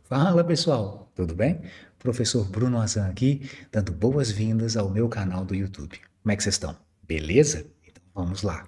Fala pessoal, tudo bem? Professor Bruno Azan aqui, dando boas-vindas ao meu canal do YouTube. Como é que vocês estão? Beleza? Então vamos lá.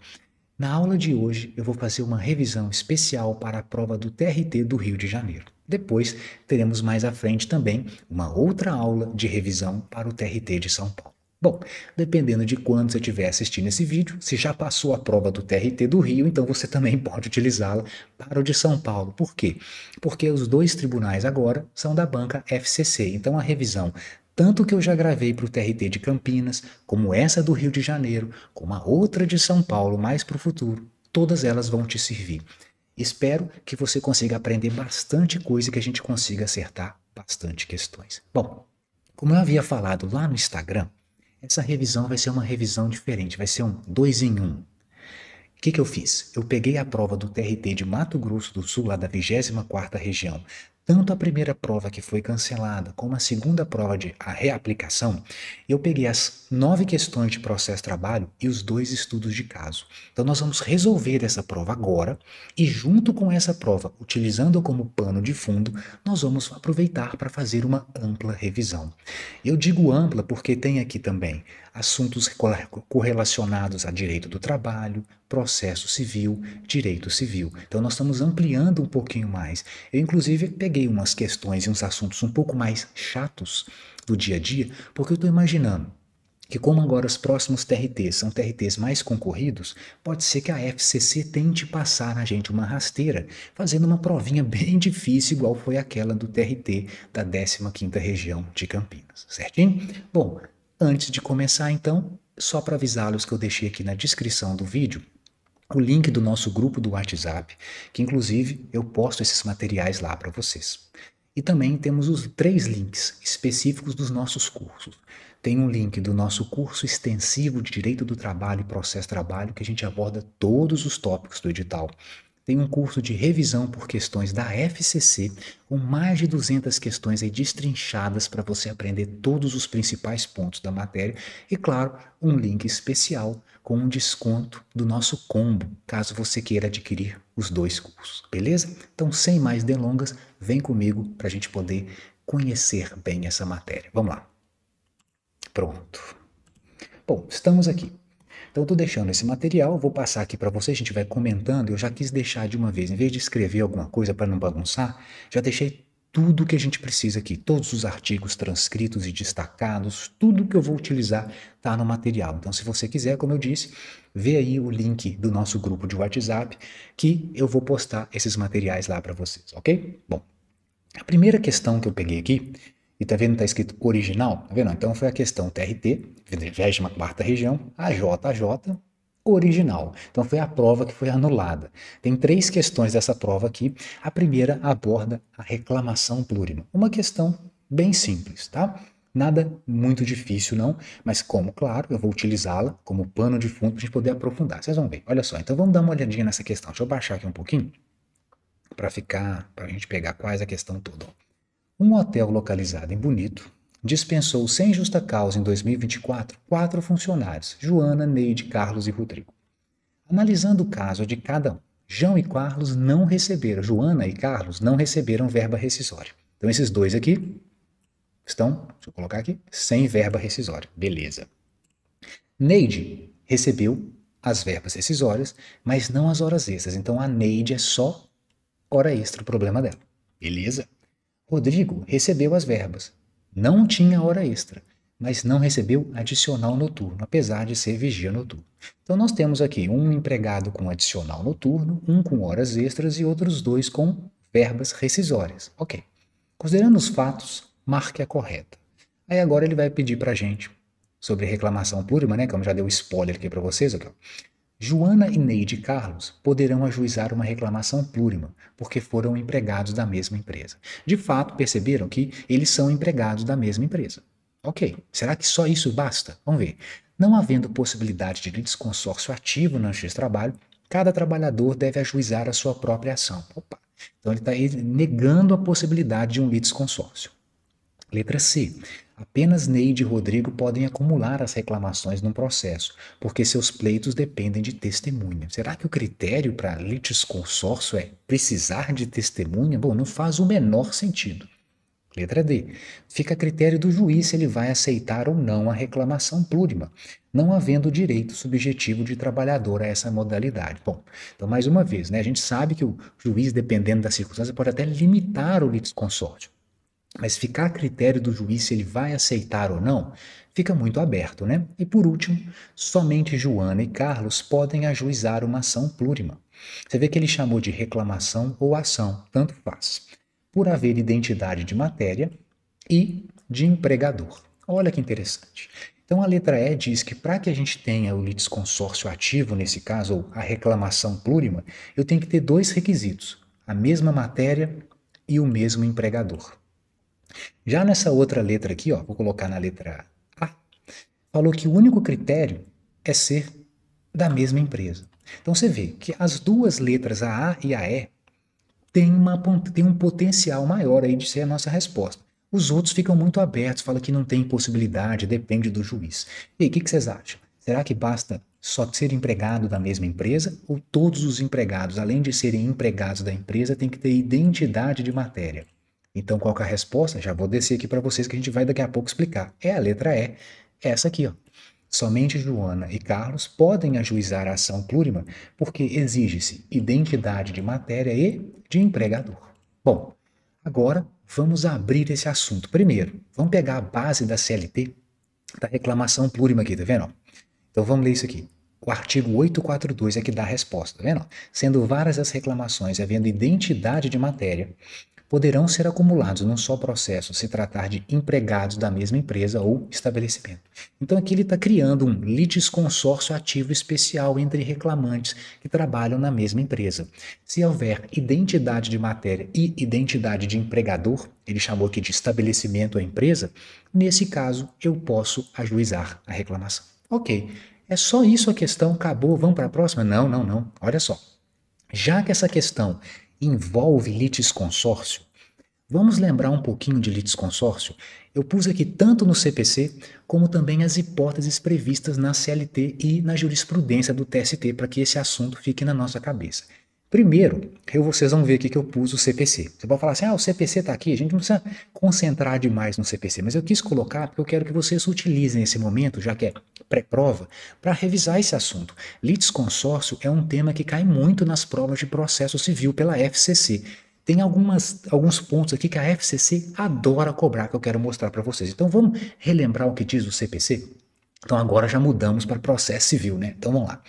Na aula de hoje eu vou fazer uma revisão especial para a prova do TRT do Rio de Janeiro. Depois teremos mais à frente também uma outra aula de revisão para o TRT de São Paulo. Bom, dependendo de quando você estiver assistindo esse vídeo, se já passou a prova do TRT do Rio, então você também pode utilizá-la para o de São Paulo. Por quê? Porque os dois tribunais agora são da banca FCC. Então a revisão, tanto que eu já gravei para o TRT de Campinas, como essa do Rio de Janeiro, como a outra de São Paulo, mais para o futuro, todas elas vão te servir. Espero que você consiga aprender bastante coisa e que a gente consiga acertar bastante questões. Bom, como eu havia falado lá no Instagram, essa revisão vai ser uma revisão diferente, vai ser um 2 em 1. O que eu fiz? Eu peguei a prova do TRT de Mato Grosso do Sul, lá da 24ª região, tanto a primeira prova que foi cancelada, como a segunda prova de a reaplicação, eu peguei as 9 questões de processo-trabalho e os 2 estudos de caso. Então nós vamos resolver essa prova agora e junto com essa prova, utilizando como pano de fundo, nós vamos aproveitar para fazer uma ampla revisão. Eu digo ampla porque tem aqui também assuntos correlacionados a direito do trabalho, processo civil, direito civil. Então nós estamos ampliando um pouquinho mais. Eu inclusive peguei umas questões e uns assuntos um pouco mais chatos do dia a dia, porque eu estou imaginando que como agora os próximos TRTs são TRTs mais concorridos, pode ser que a FCC tente passar na gente uma rasteira, fazendo uma provinha bem difícil, igual foi aquela do TRT da 15ª região de Campinas, certinho? Bom, antes de começar então, só para avisá-los que eu deixei aqui na descrição do vídeo o link do nosso grupo do WhatsApp, que inclusive eu posto esses materiais lá para vocês. E também temos os 3 links específicos dos nossos cursos. Tem um link do nosso curso extensivo de Direito do Trabalho e Processo Trabalho, que a gente aborda todos os tópicos do edital. Tem um curso de revisão por questões da FCC, com mais de 200 questões aí destrinchadas para você aprender todos os principais pontos da matéria. E claro, um link especial com um desconto do nosso combo, caso você queira adquirir os 2 cursos, beleza? Então, sem mais delongas, vem comigo para a gente poder conhecer bem essa matéria. Vamos lá. Pronto. Bom, estamos aqui. Então, estou deixando esse material, vou passar aqui para você, a gente vai comentando. Eu já quis deixar de uma vez, em vez de escrever alguma coisa para não bagunçar, já deixei tudo que a gente precisa aqui, todos os artigos transcritos e destacados, tudo que eu vou utilizar está no material. Então, se você quiser, como eu disse, vê aí o link do nosso grupo de WhatsApp, que eu vou postar esses materiais lá para vocês, ok? Bom, a primeira questão que eu peguei aqui, e tá vendo, tá escrito original, tá vendo? Então foi a questão TRT, 24ª região, AJ, original. Então foi a prova que foi anulada. Tem 3 questões dessa prova aqui. A primeira aborda a reclamação plurima. Uma questão bem simples, tá? Nada muito difícil não, mas como, claro, eu vou utilizá-la como pano de fundo para a gente poder aprofundar. Vocês vão ver. Olha só, então vamos dar uma olhadinha nessa questão. Deixa eu baixar aqui um pouquinho para a gente pegar quase a questão toda. Um hotel localizado em Bonito dispensou sem justa causa em 2024 4 funcionários, Joana, Neide, Carlos e Rodrigo. Analisando o caso de cada um, João e Carlos não receberam, Joana e Carlos não receberam verba rescisória. Então esses dois aqui estão, deixa eu colocar aqui, sem verba rescisória. Beleza. Neide recebeu as verbas rescisórias, mas não as horas extras. Então a Neide é só hora extra o problema dela. Beleza? Rodrigo recebeu as verbas. Não tinha hora extra, mas não recebeu adicional noturno, apesar de ser vigia noturno. Então nós temos aqui um empregado com adicional noturno, um com horas extras e outros 2 com verbas rescisórias. Ok. Considerando os fatos, marque a correta. Aí agora ele vai pedir para a gente sobre reclamação plurima, né? Como já deu spoiler aqui para vocês, ok? Joana e Neide Carlos poderão ajuizar uma reclamação plurima, porque foram empregados da mesma empresa. De fato, perceberam que eles são empregados da mesma empresa. Ok, será que só isso basta? Vamos ver. Não havendo possibilidade de litisconsórcio ativo na justiça de trabalho, cada trabalhador deve ajuizar a sua própria ação. Opa. Então ele está negando a possibilidade de um litisconsórcio. Letra C. Apenas Neide e Rodrigo podem acumular as reclamações num processo, porque seus pleitos dependem de testemunha. Será que o critério para litisconsórcio é precisar de testemunha? Bom, não faz o menor sentido. Letra D. Fica a critério do juiz se ele vai aceitar ou não a reclamação plurima, não havendo direito subjetivo de trabalhador a essa modalidade. Bom, então mais uma vez, né, a gente sabe que o juiz, dependendo da circunstância, pode até limitar o litisconsórcio, mas ficar a critério do juiz se ele vai aceitar ou não, fica muito aberto, né? E por último, somente Joana e Carlos podem ajuizar uma ação plurima. Você vê que ele chamou de reclamação ou ação, tanto faz, por haver identidade de matéria e de empregador. Olha que interessante. Então a letra E diz que para que a gente tenha o litisconsórcio ativo, nesse caso, ou a reclamação plurima, eu tenho que ter dois requisitos: a mesma matéria e o mesmo empregador. Já nessa outra letra aqui, ó, vou colocar na letra A, falou que o único critério é ser da mesma empresa. Então você vê que as duas letras, a e a E, tem um potencial maior aí de ser a nossa resposta. Os outros ficam muito abertos, fala que não tem possibilidade, depende do juiz. E aí, o que vocês acham? Será que basta só ser empregado da mesma empresa ou todos os empregados, além de serem empregados da empresa, têm que ter identidade de matéria? Então, qual que é a resposta? Já vou descer aqui para vocês que a gente vai daqui a pouco explicar. É a letra E, essa aqui, ó. Somente Joana e Carlos podem ajuizar a ação plurima porque exige-se identidade de matéria e de empregador. Bom, agora vamos abrir esse assunto. Primeiro, vamos pegar a base da CLT, da reclamação plurima aqui, tá vendo? Então vamos ler isso aqui. O artigo 842 é que dá a resposta, tá vendo? Sendo várias as reclamações e havendo identidade de matéria, poderão ser acumulados num só processo se tratar de empregados da mesma empresa ou estabelecimento. Então aqui ele está criando um litisconsórcio ativo especial entre reclamantes que trabalham na mesma empresa. Se houver identidade de matéria e identidade de empregador, ele chamou aqui de estabelecimento ou empresa, nesse caso eu posso ajuizar a reclamação. Ok, é só isso a questão, acabou, vamos para a próxima? Não, não, não, olha só. Já que essa questão envolve litisconsórcio, vamos lembrar um pouquinho de litisconsórcio? Eu pus aqui tanto no CPC, como também as hipóteses previstas na CLT e na jurisprudência do TST, para que esse assunto fique na nossa cabeça. Primeiro, vocês vão ver aqui que eu pus o CPC. Você pode falar assim, o CPC está aqui, a gente não precisa concentrar demais no CPC, mas eu quis colocar porque eu quero que vocês utilizem esse momento, já que é pré-prova, para revisar esse assunto. Litisconsórcio é um tema que cai muito nas provas de processo civil pela FCC. Tem alguns pontos aqui que a FCC adora cobrar, que eu quero mostrar para vocês. Então vamos relembrar o que diz o CPC? Então agora já mudamos para processo civil, né? Então vamos lá.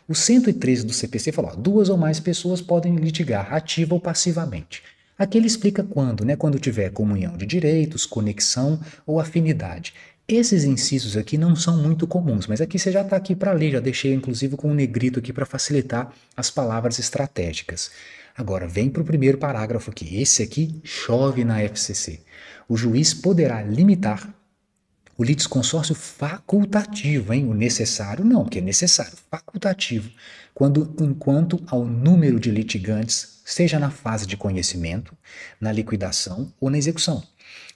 O 113 do CPC falou, duas ou mais pessoas podem litigar ativa ou passivamente. Aqui ele explica quando, né? Quando tiver comunhão de direitos, conexão ou afinidade. Esses incisos aqui não são muito comuns, mas aqui você já está aqui para ler, já deixei inclusive com um negrito aqui para facilitar as palavras estratégicas. Agora, vem para o primeiro parágrafo aqui. Esse aqui chove na FCC. O juiz poderá limitar o litisconsórcio facultativo, hein? O necessário não, porque é necessário, facultativo, enquanto ao número de litigantes, seja na fase de conhecimento, na liquidação ou na execução,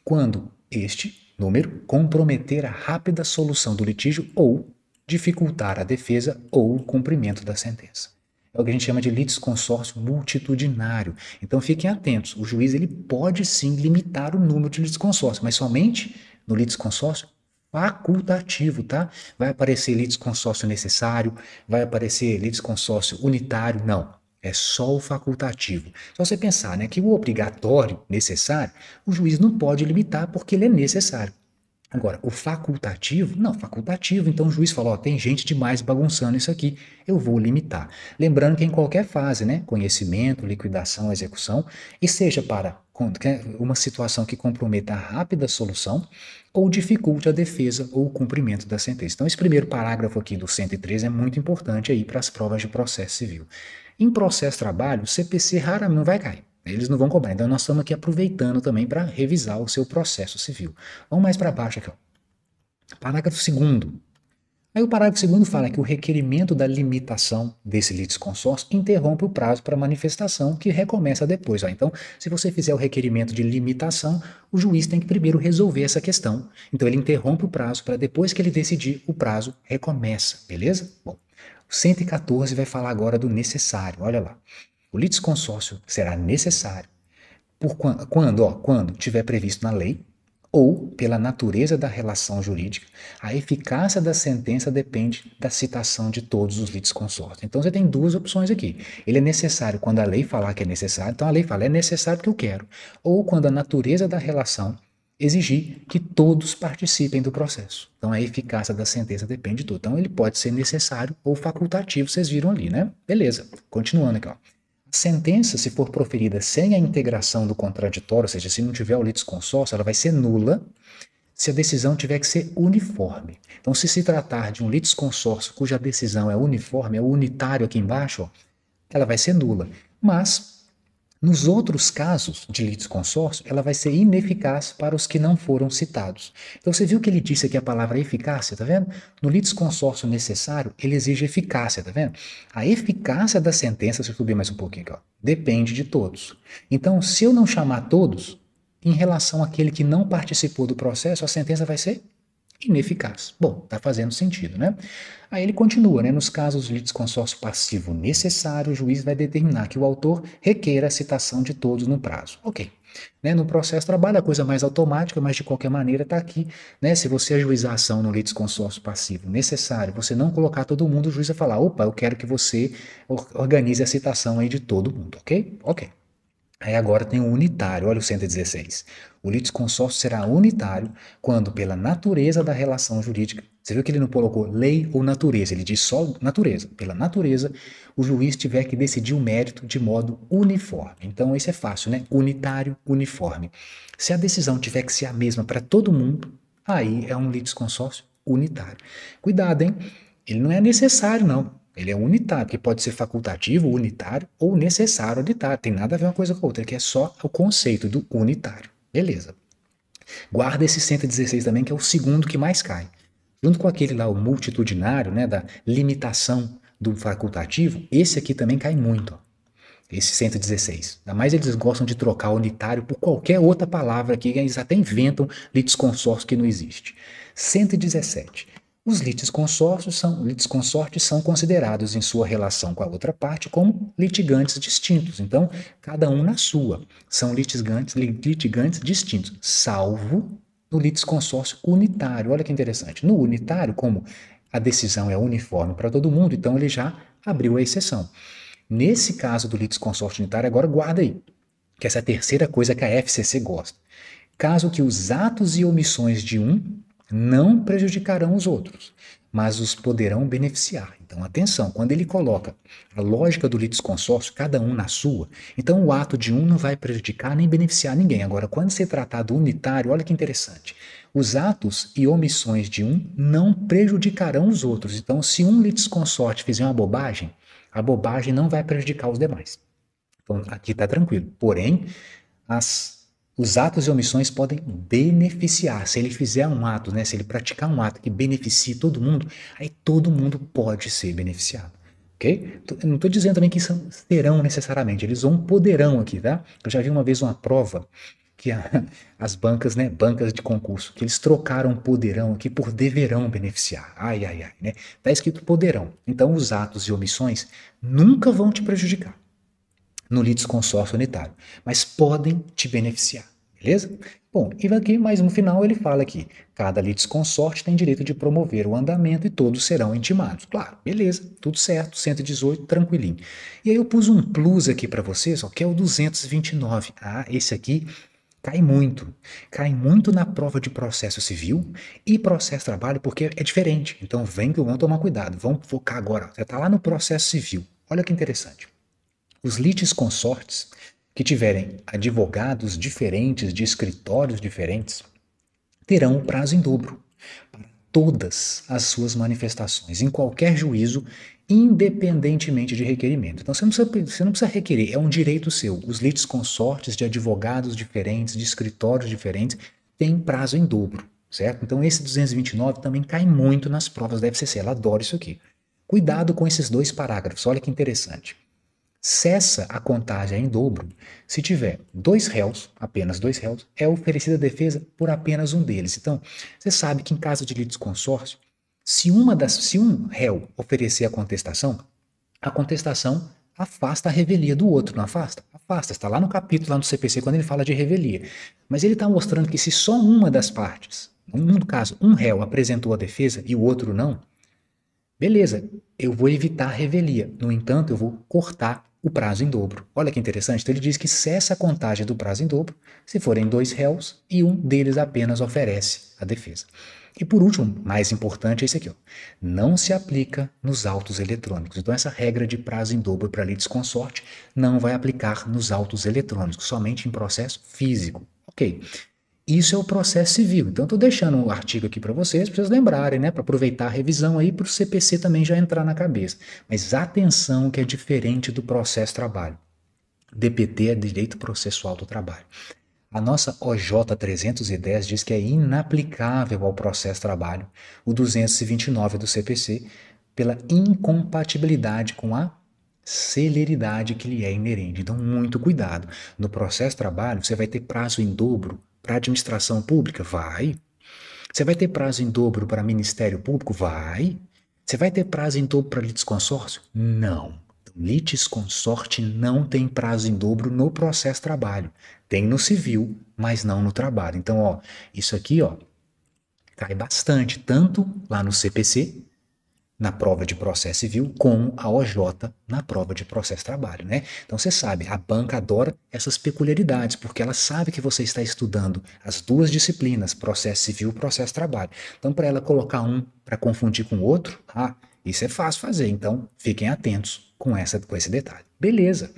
quando este número comprometer a rápida solução do litígio ou dificultar a defesa ou o cumprimento da sentença. É o que a gente chama de litisconsórcio multitudinário. Então fiquem atentos, o juiz ele pode sim limitar o número de litisconsórcio, mas somente no litisconsórcio facultativo, tá? Vai aparecer litisconsórcio necessário, vai aparecer litisconsórcio unitário, não. É só o facultativo. Só você pensar, né, que o obrigatório, necessário, o juiz não pode limitar porque ele é necessário. Agora, o facultativo, não, facultativo, então o juiz fala, tem gente demais bagunçando isso aqui, eu vou limitar. Lembrando que em qualquer fase, né, conhecimento, liquidação, execução, e seja para uma situação que comprometa a rápida solução ou dificulte a defesa ou o cumprimento da sentença. Então esse primeiro parágrafo aqui do 103 é muito importante aí para as provas de processo civil. Em processo trabalho, o CPC raramente não vai cair. Eles não vão cobrar. Então, nós estamos aqui aproveitando também para revisar o seu processo civil. Vamos mais para baixo aqui. Ó. Parágrafo 2º. Aí o parágrafo segundo fala que o requerimento da limitação desse litisconsórcio interrompe o prazo para manifestação, que recomeça depois. Ó. Então, se você fizer o requerimento de limitação, o juiz tem que primeiro resolver essa questão. Então, ele interrompe o prazo para depois que ele decidir, o prazo recomeça, beleza? Bom, o 114 vai falar agora do necessário, olha lá. O litisconsórcio será necessário quando tiver previsto na lei, ou pela natureza da relação jurídica, a eficácia da sentença depende da citação de todos os litisconsórcios. Então você tem duas opções aqui. Ele é necessário quando a lei falar que é necessário, então a lei fala é necessário porque eu quero. Ou quando a natureza da relação exigir que todos participem do processo. Então a eficácia da sentença depende de tudo. Então ele pode ser necessário ou facultativo, vocês viram ali, né? Beleza, continuando aqui, ó. A sentença, se for proferida sem a integração do contraditório, ou seja, se não tiver o litisconsórcio, ela vai ser nula se a decisão tiver que ser uniforme. Então, se tratar de um litisconsórcio cuja decisão é uniforme, é unitário aqui embaixo, ó, ela vai ser nula. Mas, nos outros casos de litisconsórcio, ela vai ser ineficaz para os que não foram citados. Então, você viu que ele disse aqui a palavra eficácia, tá vendo? No litisconsórcio necessário, ele exige eficácia, tá vendo? A eficácia da sentença, se eu subir mais um pouquinho aqui, ó, depende de todos. Então, se eu não chamar todos, em relação àquele que não participou do processo, a sentença vai ser ineficaz. Bom, está fazendo sentido, né? Aí ele continua, né? Nos casos de litisconsórcio passivo necessário, o juiz vai determinar que o autor requeira a citação de todos no prazo. Ok. Né? No processo trabalho a coisa mais automática, mas de qualquer maneira está aqui. Né? Se você ajuizar a ação no litisconsórcio passivo necessário, você não colocar todo mundo, o juiz vai falar, opa, eu quero que você organize a citação aí de todo mundo, ok? Ok. Aí agora tem o unitário, olha o 116. O litisconsórcio será unitário quando, pela natureza da relação jurídica, você viu que ele não colocou lei ou natureza, ele diz só natureza. Pela natureza, o juiz tiver que decidir o mérito de modo uniforme. Então, isso é fácil, né? Unitário, uniforme. Se a decisão tiver que ser a mesma para todo mundo, aí é um litisconsórcio unitário. Cuidado, hein? Ele não é necessário, não. Ele é unitário, que pode ser facultativo, unitário, ou necessário, unitário. Tem nada a ver uma coisa com a outra, que é só o conceito do unitário. Beleza. Guarda esse 116 também, que é o segundo que mais cai. Junto com aquele lá, o multitudinário, né, da limitação do facultativo, esse aqui também cai muito, ó. Esse 116. Ainda mais eles gostam de trocar unitário por qualquer outra palavra aqui, eles até inventam litisconsórcio que não existe. 117. Os litisconsortes são considerados em sua relação com a outra parte como litigantes distintos. Então, cada um na sua. São litigantes distintos, salvo no litisconsórcio unitário. Olha que interessante. No unitário, como a decisão é uniforme para todo mundo, então ele já abriu a exceção. Nesse caso do litisconsórcio unitário, agora guarda aí, que essa é a terceira coisa que a FCC gosta. Caso que os atos e omissões de um não prejudicarão os outros, mas os poderão beneficiar. Então, atenção, quando ele coloca a lógica do litisconsórcio, cada um na sua, então o ato de um não vai prejudicar nem beneficiar ninguém. Agora, quando se tratar do unitário, olha que interessante, os atos e omissões de um não prejudicarão os outros. Então, se um litisconsorte fizer uma bobagem, a bobagem não vai prejudicar os demais. Então, aqui está tranquilo. Porém, os atos e omissões podem beneficiar. Se ele fizer um ato, né, se ele praticar um ato que beneficie todo mundo, aí todo mundo pode ser beneficiado. Ok? Eu não estou dizendo também que serão necessariamente, eles poderão aqui, tá? Eu já vi uma vez uma prova que as bancas, né, bancas de concurso, que eles trocaram poderão aqui por deverão beneficiar. Ai, ai, ai, né? Tá escrito poderão. Então, os atos e omissões nunca vão te prejudicar no litisconsórcio unitário, mas podem te beneficiar, beleza? Bom, e aqui, mais no final, ele fala que cada litisconsorte tem direito de promover o andamento e todos serão intimados. Claro, beleza, tudo certo, 118, tranquilinho. E aí eu pus um plus aqui para vocês, ó, que é o 229. Ah, esse aqui cai muito na prova de processo civil e processo trabalho, porque é diferente. Então, vamos tomar cuidado, vamos focar agora. Você está lá no processo civil, olha que interessante. Os litisconsortes que tiverem advogados diferentes, de escritórios diferentes, terão o prazo em dobro para todas as suas manifestações, em qualquer juízo, independentemente de requerimento. Então, você não precisa requerer, é um direito seu. Os litisconsortes de advogados diferentes, de escritórios diferentes, têm prazo em dobro. certo? Então esse 229 também cai muito nas provas da FCC, ela adora isso aqui. Cuidado com esses dois parágrafos, olha que interessante. Cessa a contagem em dobro se tiver dois réus, apenas dois réus, é oferecida a defesa por apenas um deles. Então, você sabe que em caso de litisconsórcio, se um réu oferecer a contestação afasta a revelia do outro, não afasta? Afasta, está lá no capítulo, lá no CPC, quando ele fala de revelia. Mas ele está mostrando que se só uma das partes, no caso, um réu apresentou a defesa e o outro não, beleza, eu vou evitar a revelia. No entanto, eu vou cortar o prazo em dobro. Olha que interessante. Então ele diz que cessa a contagem do prazo em dobro se forem dois réus e um deles apenas oferece a defesa. E por último, mais importante é esse aqui, ó. Não se aplica nos autos eletrônicos. Então essa regra de prazo em dobro para litisconsorte não vai aplicar nos autos eletrônicos, somente em processo físico. Ok. Isso é o processo civil. Então, estou deixando o artigo aqui para vocês lembrarem, né? Para aproveitar a revisão aí, para o CPC também já entrar na cabeça. Mas atenção que é diferente do processo trabalho. DPT é Direito Processual do Trabalho. A nossa OJ 310 diz que é inaplicável ao processo trabalho o 229 do CPC pela incompatibilidade com a celeridade que lhe é inerente. Então, muito cuidado. No processo trabalho, você vai ter prazo em dobro para administração pública? Vai. Você vai ter prazo em dobro para Ministério Público? Vai. Você vai ter prazo em dobro para litisconsórcio? Não. Litisconsorte não tem prazo em dobro no processo trabalho. Tem no civil, mas não no trabalho. Então, ó, isso aqui, ó, cai bastante, tanto lá no CPC, na prova de processo civil, como a OJ na prova de processo trabalho, né? Então você sabe, a banca adora essas peculiaridades, porque ela sabe que você está estudando as duas disciplinas, processo civil e processo trabalho. Então, para ela colocar um para confundir com o outro, isso é fácil fazer. Então, fiquem atentos com esse detalhe. Beleza.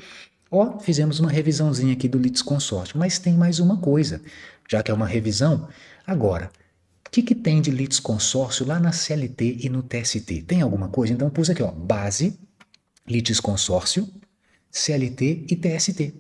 Ó, fizemos uma revisãozinha aqui do litisconsórcio, mas tem mais uma coisa, já que é uma revisão. Agora, o que tem de litisconsórcio lá na CLT e no TST? Tem alguma coisa? Então pus aqui, ó, base, litisconsórcio, CLT e TST.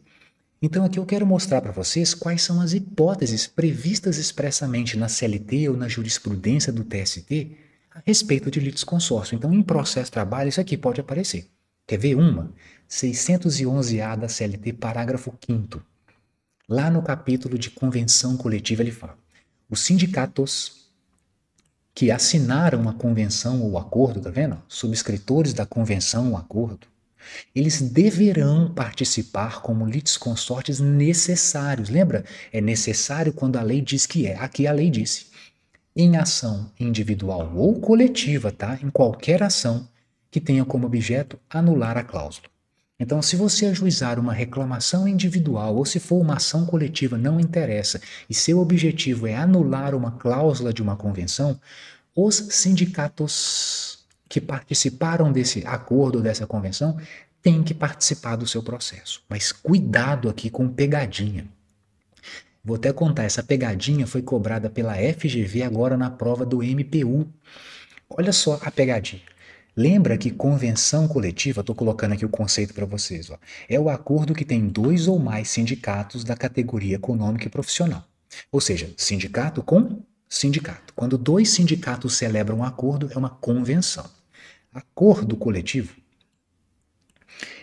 Então aqui eu quero mostrar para vocês quais são as hipóteses previstas expressamente na CLT ou na jurisprudência do TST a respeito de litisconsórcio. Então em processo de trabalho isso aqui pode aparecer. Quer ver uma? 611A da CLT, parágrafo 5º. Lá no capítulo de convenção coletiva ele fala: os sindicatos que assinaram a convenção ou acordo, tá vendo? Subscritores da convenção ou acordo, eles deverão participar como litisconsortes necessários. Lembra? É necessário quando a lei diz que é. Aqui a lei disse: em ação individual ou coletiva, tá? Em qualquer ação que tenha como objeto anular a cláusula. Então, se você ajuizar uma reclamação individual ou se for uma ação coletiva, não interessa, e seu objetivo é anular uma cláusula de uma convenção, os sindicatos que participaram desse acordo, dessa convenção, têm que participar do seu processo. Mas cuidado aqui com pegadinha. Vou até contar, essa pegadinha foi cobrada pela FGV agora na prova do MPU. Olha só a pegadinha. Lembra que convenção coletiva, estou colocando aqui o conceito para vocês, ó, é o acordo que tem dois ou mais sindicatos da categoria econômica e profissional. Ou seja, sindicato com sindicato. Quando dois sindicatos celebram um acordo, é uma convenção. Acordo coletivo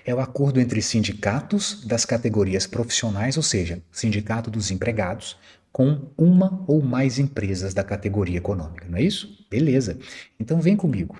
é o acordo entre sindicatos das categorias profissionais, ou seja, sindicato dos empregados, com uma ou mais empresas da categoria econômica, não é isso? Beleza. Então vem comigo.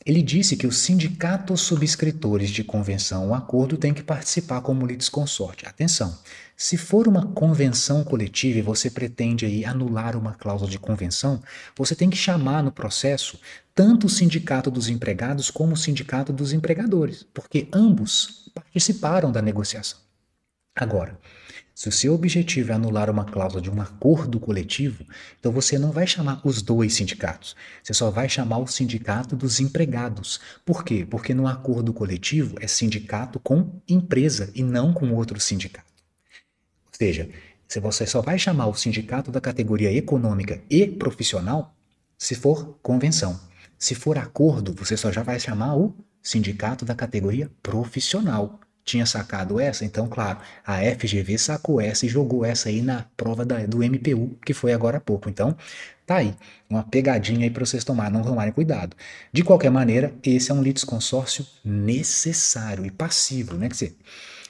Ele disse que os sindicatos subscritores de convenção ou acordo têm que participar como litisconsorte. Atenção, se for uma convenção coletiva e você pretende aí anular uma cláusula de convenção, você tem que chamar no processo tanto o sindicato dos empregados como o sindicato dos empregadores, porque ambos participaram da negociação. Agora, se o seu objetivo é anular uma cláusula de um acordo coletivo, então você não vai chamar os dois sindicatos. Você só vai chamar o sindicato dos empregados. Por quê? Porque no acordo coletivo é sindicato com empresa e não com outro sindicato. Ou seja, se você só vai chamar o sindicato da categoria econômica e profissional se for convenção. Se for acordo, você só já vai chamar o sindicato da categoria profissional. tinha sacado essa? Então, claro, a FGV sacou essa e jogou essa aí na prova do MPU, que foi agora há pouco. Então, tá aí, uma pegadinha aí para vocês não tomarem cuidado. De qualquer maneira, esse é um litisconsórcio necessário e passivo, né? Quer dizer,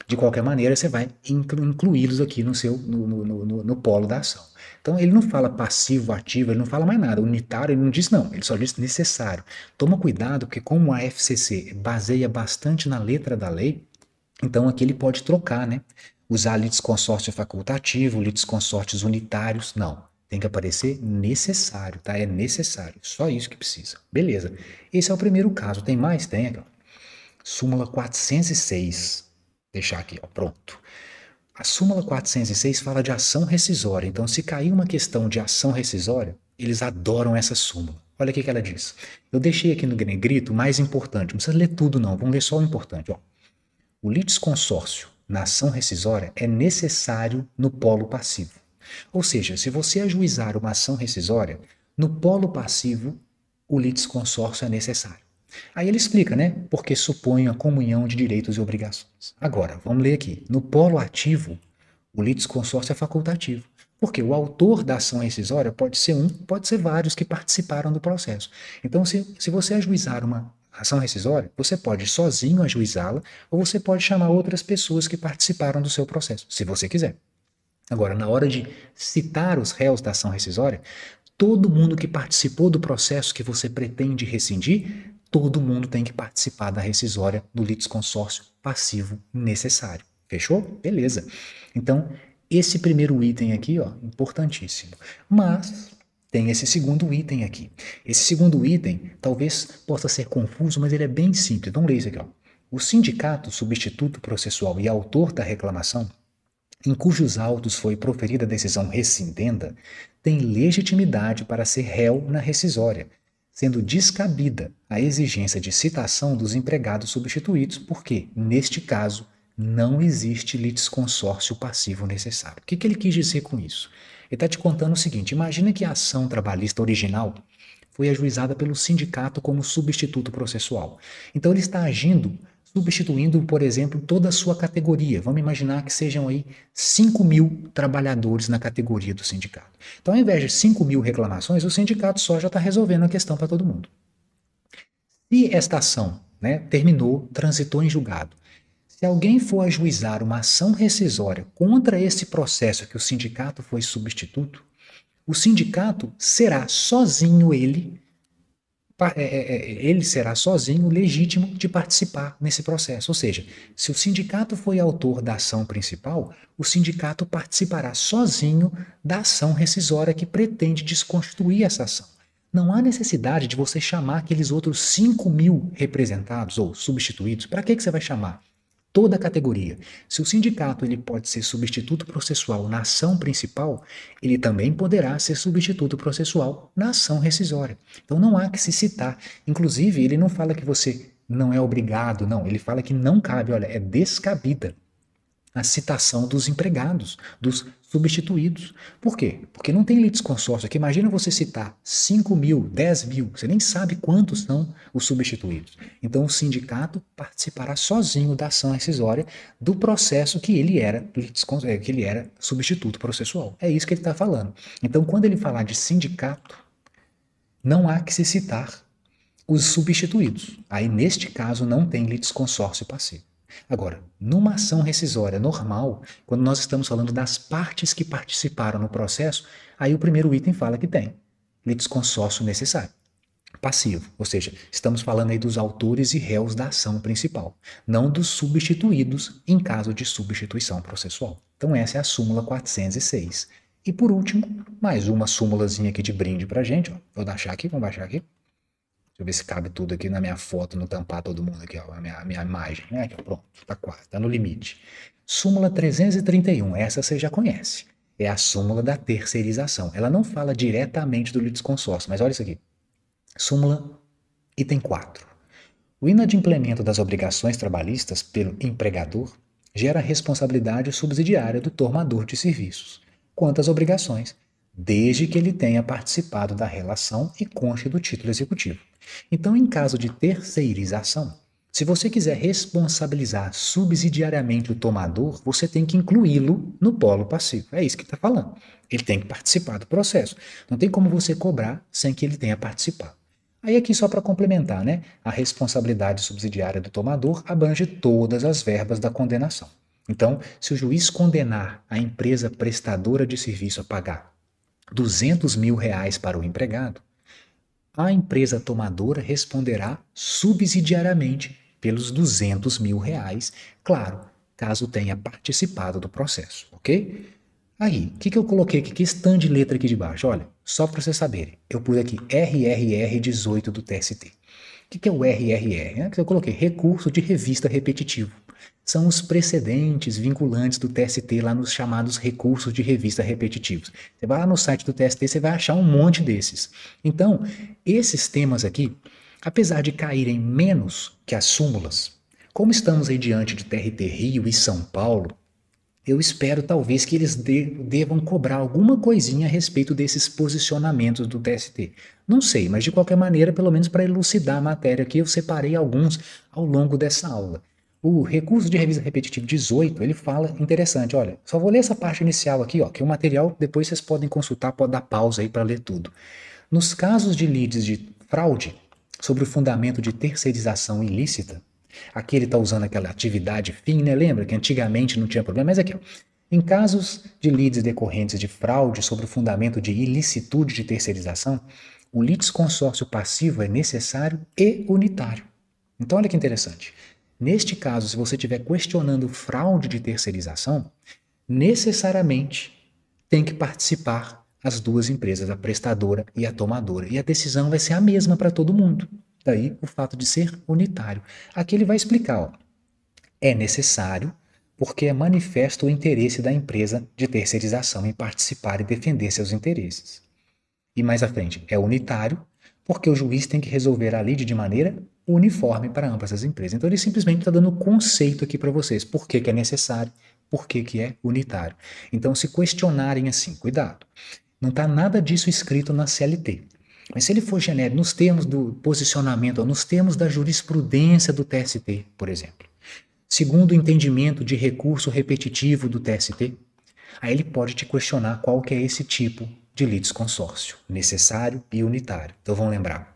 de qualquer maneira, você vai incluí-los aqui no polo da ação. Então, ele não fala passivo, ativo, ele não fala mais nada. Unitário, ele não diz não, ele só diz necessário. Toma cuidado, porque como a FCC baseia bastante na letra da lei, então aqui ele pode trocar, né? Usar litisconsórcio facultativo, litisconsórcios unitários, não. Tem que aparecer necessário, tá? É necessário, só isso que precisa. Beleza. Esse é o primeiro caso. Tem mais? Tem aqui, ó. Súmula 406. Deixar aqui, ó, pronto. A súmula 406 fala de ação rescisória. Então, se cair uma questão de ação rescisória, eles adoram essa súmula. Olha o que ela diz. Eu deixei aqui no negrito o mais importante. Não precisa ler tudo, não. Vamos ler só o importante. Ó. O litisconsórcio na ação rescisória é necessário no polo passivo. Ou seja, se você ajuizar uma ação rescisória, no polo passivo, o litisconsórcio é necessário. Aí ele explica, né? Porque supõe a comunhão de direitos e obrigações. Agora, vamos ler aqui. No polo ativo, o litisconsórcio é facultativo. Porque o autor da ação rescisória pode ser um, pode ser vários que participaram do processo. Então, se você ajuizar uma ação rescisória, você pode sozinho ajuizá-la ou você pode chamar outras pessoas que participaram do seu processo, se você quiser. Agora, na hora de citar os réus da ação rescisória, todo mundo que participou do processo que você pretende rescindir, todo mundo tem que participar da rescisória do litisconsórcio passivo necessário. Fechou? Beleza. Então, esse primeiro item aqui, ó, importantíssimo. Mas tem esse segundo item aqui. Esse segundo item talvez possa ser confuso, mas ele é bem simples. Vamos ler isso aqui, ó. O sindicato, substituto processual e autor da reclamação, em cujos autos foi proferida a decisão rescindenda, tem legitimidade para ser réu na rescisória, sendo descabida a exigência de citação dos empregados substituídos, porque, neste caso, não existe litisconsórcio passivo necessário. O que ele quis dizer com isso? Ele está te contando o seguinte: imagina que a ação trabalhista original foi ajuizada pelo sindicato como substituto processual. Então ele está agindo substituindo, por exemplo, toda a sua categoria. Vamos imaginar que sejam aí 5.000 trabalhadores na categoria do sindicato. Então, ao invés de 5.000 reclamações, o sindicato só já está resolvendo a questão para todo mundo. Se esta ação, né, terminou, transitou em julgado, se alguém for ajuizar uma ação rescisória contra esse processo que o sindicato foi substituto, o sindicato será sozinho ele será sozinho legítimo de participar nesse processo. Ou seja, se o sindicato foi autor da ação principal, o sindicato participará sozinho da ação rescisória que pretende desconstituir essa ação. Não há necessidade de você chamar aqueles outros 5.000 representados ou substituídos. Para que você vai chamar? Toda a categoria. Se o sindicato ele pode ser substituto processual na ação principal, ele também poderá ser substituto processual na ação rescisória. Então não há que se citar. Inclusive, ele não fala que você não é obrigado, não. Ele fala que não cabe, olha, é descabida a citação dos empregados, dos substituídos. Por quê? Porque não tem litisconsórcio aqui. Imagina você citar 5.000, 10.000, você nem sabe quantos são os substituídos. Então o sindicato participará sozinho da ação rescisória do processo que ele era substituto processual. É isso que ele está falando. Então quando ele falar de sindicato, não há que se citar os substituídos. Aí neste caso não tem litisconsórcio passivo. Agora, numa ação rescisória normal, quando nós estamos falando das partes que participaram no processo, aí o primeiro item fala que tem litisconsórcio necessário, passivo, ou seja, estamos falando aí dos autores e réus da ação principal, não dos substituídos em caso de substituição processual. Então essa é a súmula 406. E por último, mais uma súmulazinha aqui de brinde pra gente, ó. Vou baixar aqui, vamos baixar aqui. Deixa eu ver se cabe tudo aqui na minha foto, não tampar todo mundo aqui, ó, a minha imagem. Aqui, ó, pronto, tá quase, tá no limite. Súmula 331, essa você já conhece. É a súmula da terceirização. Ela não fala diretamente do litisconsórcio, mas olha isso aqui. Súmula item 4. O inadimplemento das obrigações trabalhistas pelo empregador gera responsabilidade subsidiária do tomador de serviços quanto às obrigações, desde que ele tenha participado da relação e conste do título executivo. Então, em caso de terceirização, Se você quiser responsabilizar subsidiariamente o tomador, você tem que incluí-lo no polo passivo. É isso que está falando. Ele tem que participar do processo. Não tem como você cobrar sem que ele tenha participado. Aí aqui só para complementar, né? A responsabilidade subsidiária do tomador abrange todas as verbas da condenação. Então, se o juiz condenar a empresa prestadora de serviço a pagar R$ 200.000 para o empregado, a empresa tomadora responderá subsidiariamente pelos R$ 200.000, claro, caso tenha participado do processo, ok? Aí, o que eu coloquei aqui? Que stand de letra aqui de baixo? Olha, só para vocês saberem, eu pus aqui RRR 18 do TST. O que é o RRR? Eu coloquei recurso de revista repetitivo. São os precedentes vinculantes do TST lá nos chamados recursos de revista repetitivos. Você vai lá no site do TST, você vai achar um monte desses. Então, esses temas aqui, apesar de caírem menos que as súmulas, como estamos aí diante de TRT Rio e São Paulo, eu espero talvez que eles devam cobrar alguma coisinha a respeito desses posicionamentos do TST. Não sei, mas de qualquer maneira, pelo menos para elucidar a matéria aqui, eu separei alguns ao longo dessa aula. O recurso de revista repetitivo 18, ele fala, interessante, olha, só vou ler essa parte inicial aqui, ó, que o material depois vocês podem consultar, pode dar pausa aí para ler tudo. Nos casos de lides de fraude, sobre o fundamento de terceirização ilícita, aqui ele está usando aquela atividade fim, né? Lembra que antigamente não tinha problema? Mas aqui, ó. Em casos de lides decorrentes de fraude sobre o fundamento de ilicitude de terceirização, o litisconsórcio passivo é necessário e unitário. Então, olha que interessante. Neste caso, se você estiver questionando fraude de terceirização, necessariamente tem que participar as duas empresas, a prestadora e a tomadora. E a decisão vai ser a mesma para todo mundo. Daí o fato de ser unitário. Aqui ele vai explicar, ó, é necessário porque é manifesto o interesse da empresa de terceirização em participar e defender seus interesses. E mais à frente, é unitário porque o juiz tem que resolver a lide de maneira uniforme para ambas as empresas. Então ele simplesmente está dando conceito aqui para vocês. Por que é necessário, por que é unitário. Então se questionarem assim, cuidado, não está nada disso escrito na CLT. Mas se ele for genérico, nos termos do posicionamento, ou nos termos da jurisprudência do TST, por exemplo, segundo o entendimento de recurso repetitivo do TST, aí ele pode te questionar qual que é esse tipo de litisconsórcio, necessário e unitário. Então vamos lembrar,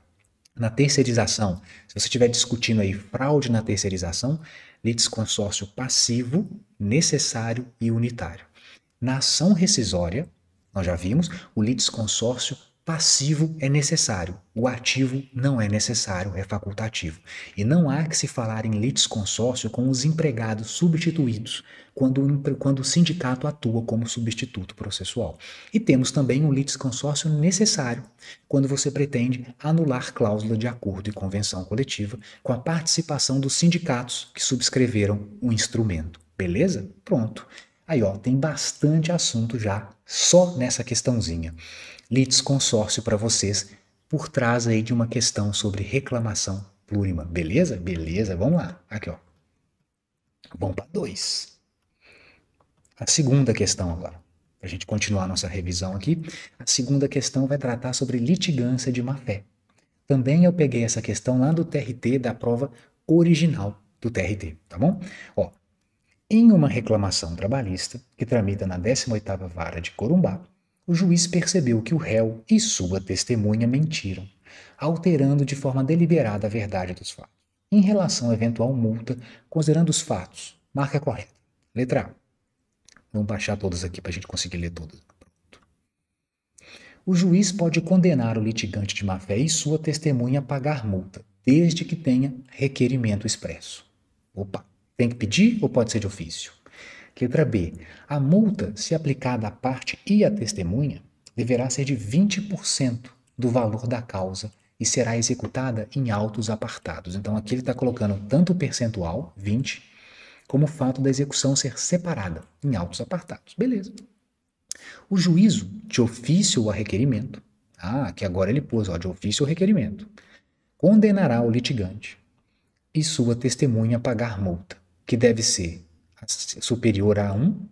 na terceirização, se você estiver discutindo aí fraude na terceirização, litisconsórcio passivo, necessário e unitário. Na ação rescisória, nós já vimos, o litisconsórcio passivo é necessário, o ativo não é necessário, é facultativo. E não há que se falar em litisconsórcio com os empregados substituídos, quando o sindicato atua como substituto processual. E temos também um litisconsórcio necessário, quando você pretende anular cláusula de acordo e convenção coletiva com a participação dos sindicatos que subscreveram o instrumento. Beleza? Pronto. Aí, ó, tem bastante assunto já só nessa questãozinha. Litisconsórcio para vocês por trás aí de uma questão sobre reclamação plurima. Beleza? Beleza, vamos lá. Aqui, ó. Vamos para 2. A segunda questão agora. Para a gente continuar a nossa revisão aqui, a segunda questão vai tratar sobre litigância de má-fé. Também eu peguei essa questão lá do TRT, da prova original do TRT, tá bom? Ó, em uma reclamação trabalhista, que tramita na 18ª Vara de Corumbá, o juiz percebeu que o réu e sua testemunha mentiram, alterando de forma deliberada a verdade dos fatos. Em relação à eventual multa, considerando os fatos, marca correta. Letra A. Vamos baixar todas aqui para a gente conseguir ler todas. O juiz pode condenar o litigante de má-fé e sua testemunha a pagar multa, desde que tenha requerimento expresso. Opa, tem que pedir ou pode ser de ofício? Letra B. A multa, se aplicada à parte e à testemunha, deverá ser de 20% do valor da causa e será executada em autos apartados. Então aqui ele está colocando tanto o percentual, 20, como o fato da execução ser separada em autos apartados. Beleza. O juízo, de ofício ou a requerimento, que agora ele pôs, ó, de ofício ou requerimento, condenará o litigante e sua testemunha a pagar multa, que deve ser superior a 1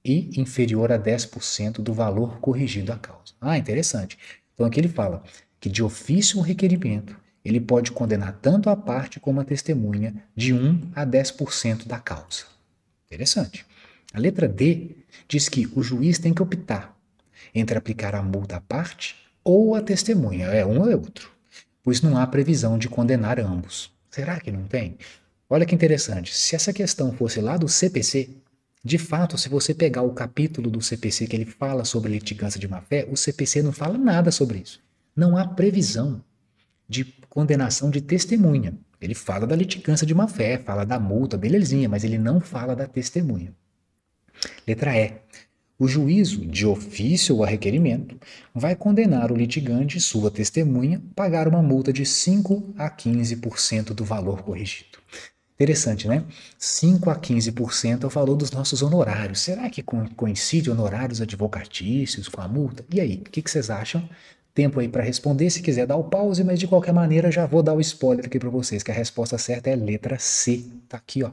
e inferior a 10% do valor corrigido à causa. Interessante. Então aqui ele fala que de ofício ou requerimento, ele pode condenar tanto a parte como a testemunha de 1 a 10% da causa. Interessante. A letra D diz que o juiz tem que optar entre aplicar a multa à parte ou à testemunha, é um ou é outro, pois não há previsão de condenar ambos. Será que não tem? Olha que interessante, se essa questão fosse lá do CPC, de fato, se você pegar o capítulo do CPC que ele fala sobre litigância de má-fé, o CPC não fala nada sobre isso. Não há previsão de condenação de testemunha. Ele fala da litigância de má-fé, fala da multa, belezinha, mas ele não fala da testemunha. Letra E. O juízo, de ofício ou a requerimento, vai condenar o litigante e sua testemunha a pagar uma multa de 5 a 15% do valor corrigido. Interessante, né? 5 a 15% é o valor dos nossos honorários. Será que coincide honorários advocatícios com a multa? E aí, o que vocês acham? Tempo aí para responder, se quiser dar o pause, mas de qualquer maneira já vou dar o spoiler aqui para vocês, que a resposta certa é a letra C. Tá aqui, ó.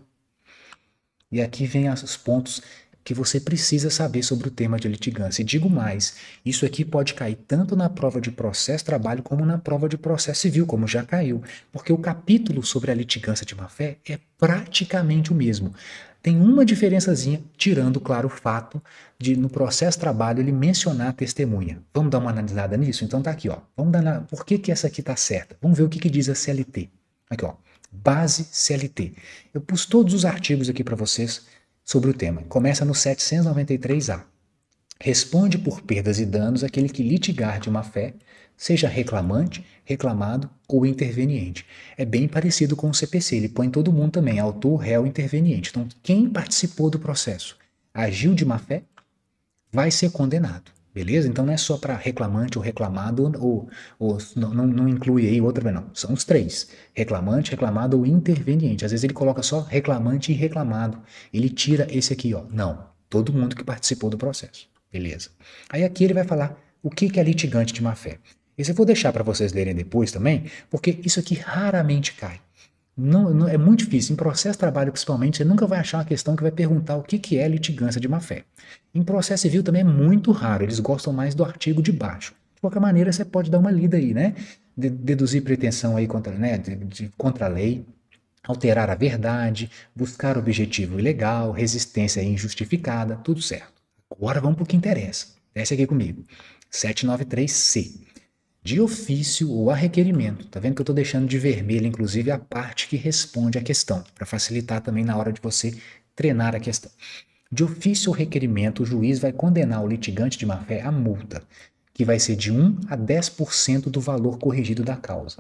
E aqui vem os pontos que você precisa saber sobre o tema de litigância. E digo mais, isso aqui pode cair tanto na prova de processo trabalho como na prova de processo civil, como já caiu, porque o capítulo sobre a litigância de má-fé é praticamente o mesmo. Tem uma diferençazinha, tirando, claro, o fato de no processo trabalho ele mencionar a testemunha. Vamos dar uma analisada nisso? Então tá aqui, ó. Vamos dar por que essa aqui tá certa? Vamos ver o que diz a CLT. Aqui, ó. Base CLT. Eu pus todos os artigos aqui para vocês sobre o tema. Começa no 793A. Responde por perdas e danos aquele que litigar de má-fé, seja reclamante, reclamado ou interveniente. É bem parecido com o CPC, ele põe todo mundo também, autor, réu, interveniente. Então, quem participou do processo, agiu de má-fé, vai ser condenado. Beleza? Então não é só para reclamante ou reclamado, ou não inclui aí outra, não. São os três: reclamante, reclamado ou interveniente. Às vezes ele coloca só reclamante e reclamado. Ele tira esse aqui, ó. Não. Todo mundo que participou do processo. Beleza. Aí aqui ele vai falar o que é litigante de má-fé. Esse eu vou deixar para vocês lerem depois também, porque isso aqui raramente cai. Não, é muito difícil. Em processo de trabalho, principalmente, você nunca vai achar uma questão que vai perguntar o que é litigância de má-fé. Em processo civil também é muito raro, eles gostam mais do artigo de baixo. De qualquer maneira, você pode dar uma lida aí, né? Deduzir pretensão aí contra, né? Contra a lei, alterar a verdade, buscar objetivo ilegal, resistência injustificada, tudo certo. Agora vamos para o que interessa. Desce aqui comigo. 793C. De ofício ou a requerimento. Tá vendo que eu estou deixando de vermelho, inclusive, a parte que responde à questão, para facilitar também na hora de você treinar a questão. De ofício ou requerimento, o juiz vai condenar o litigante de má-fé à multa, que vai ser de 1 a 10% do valor corrigido da causa.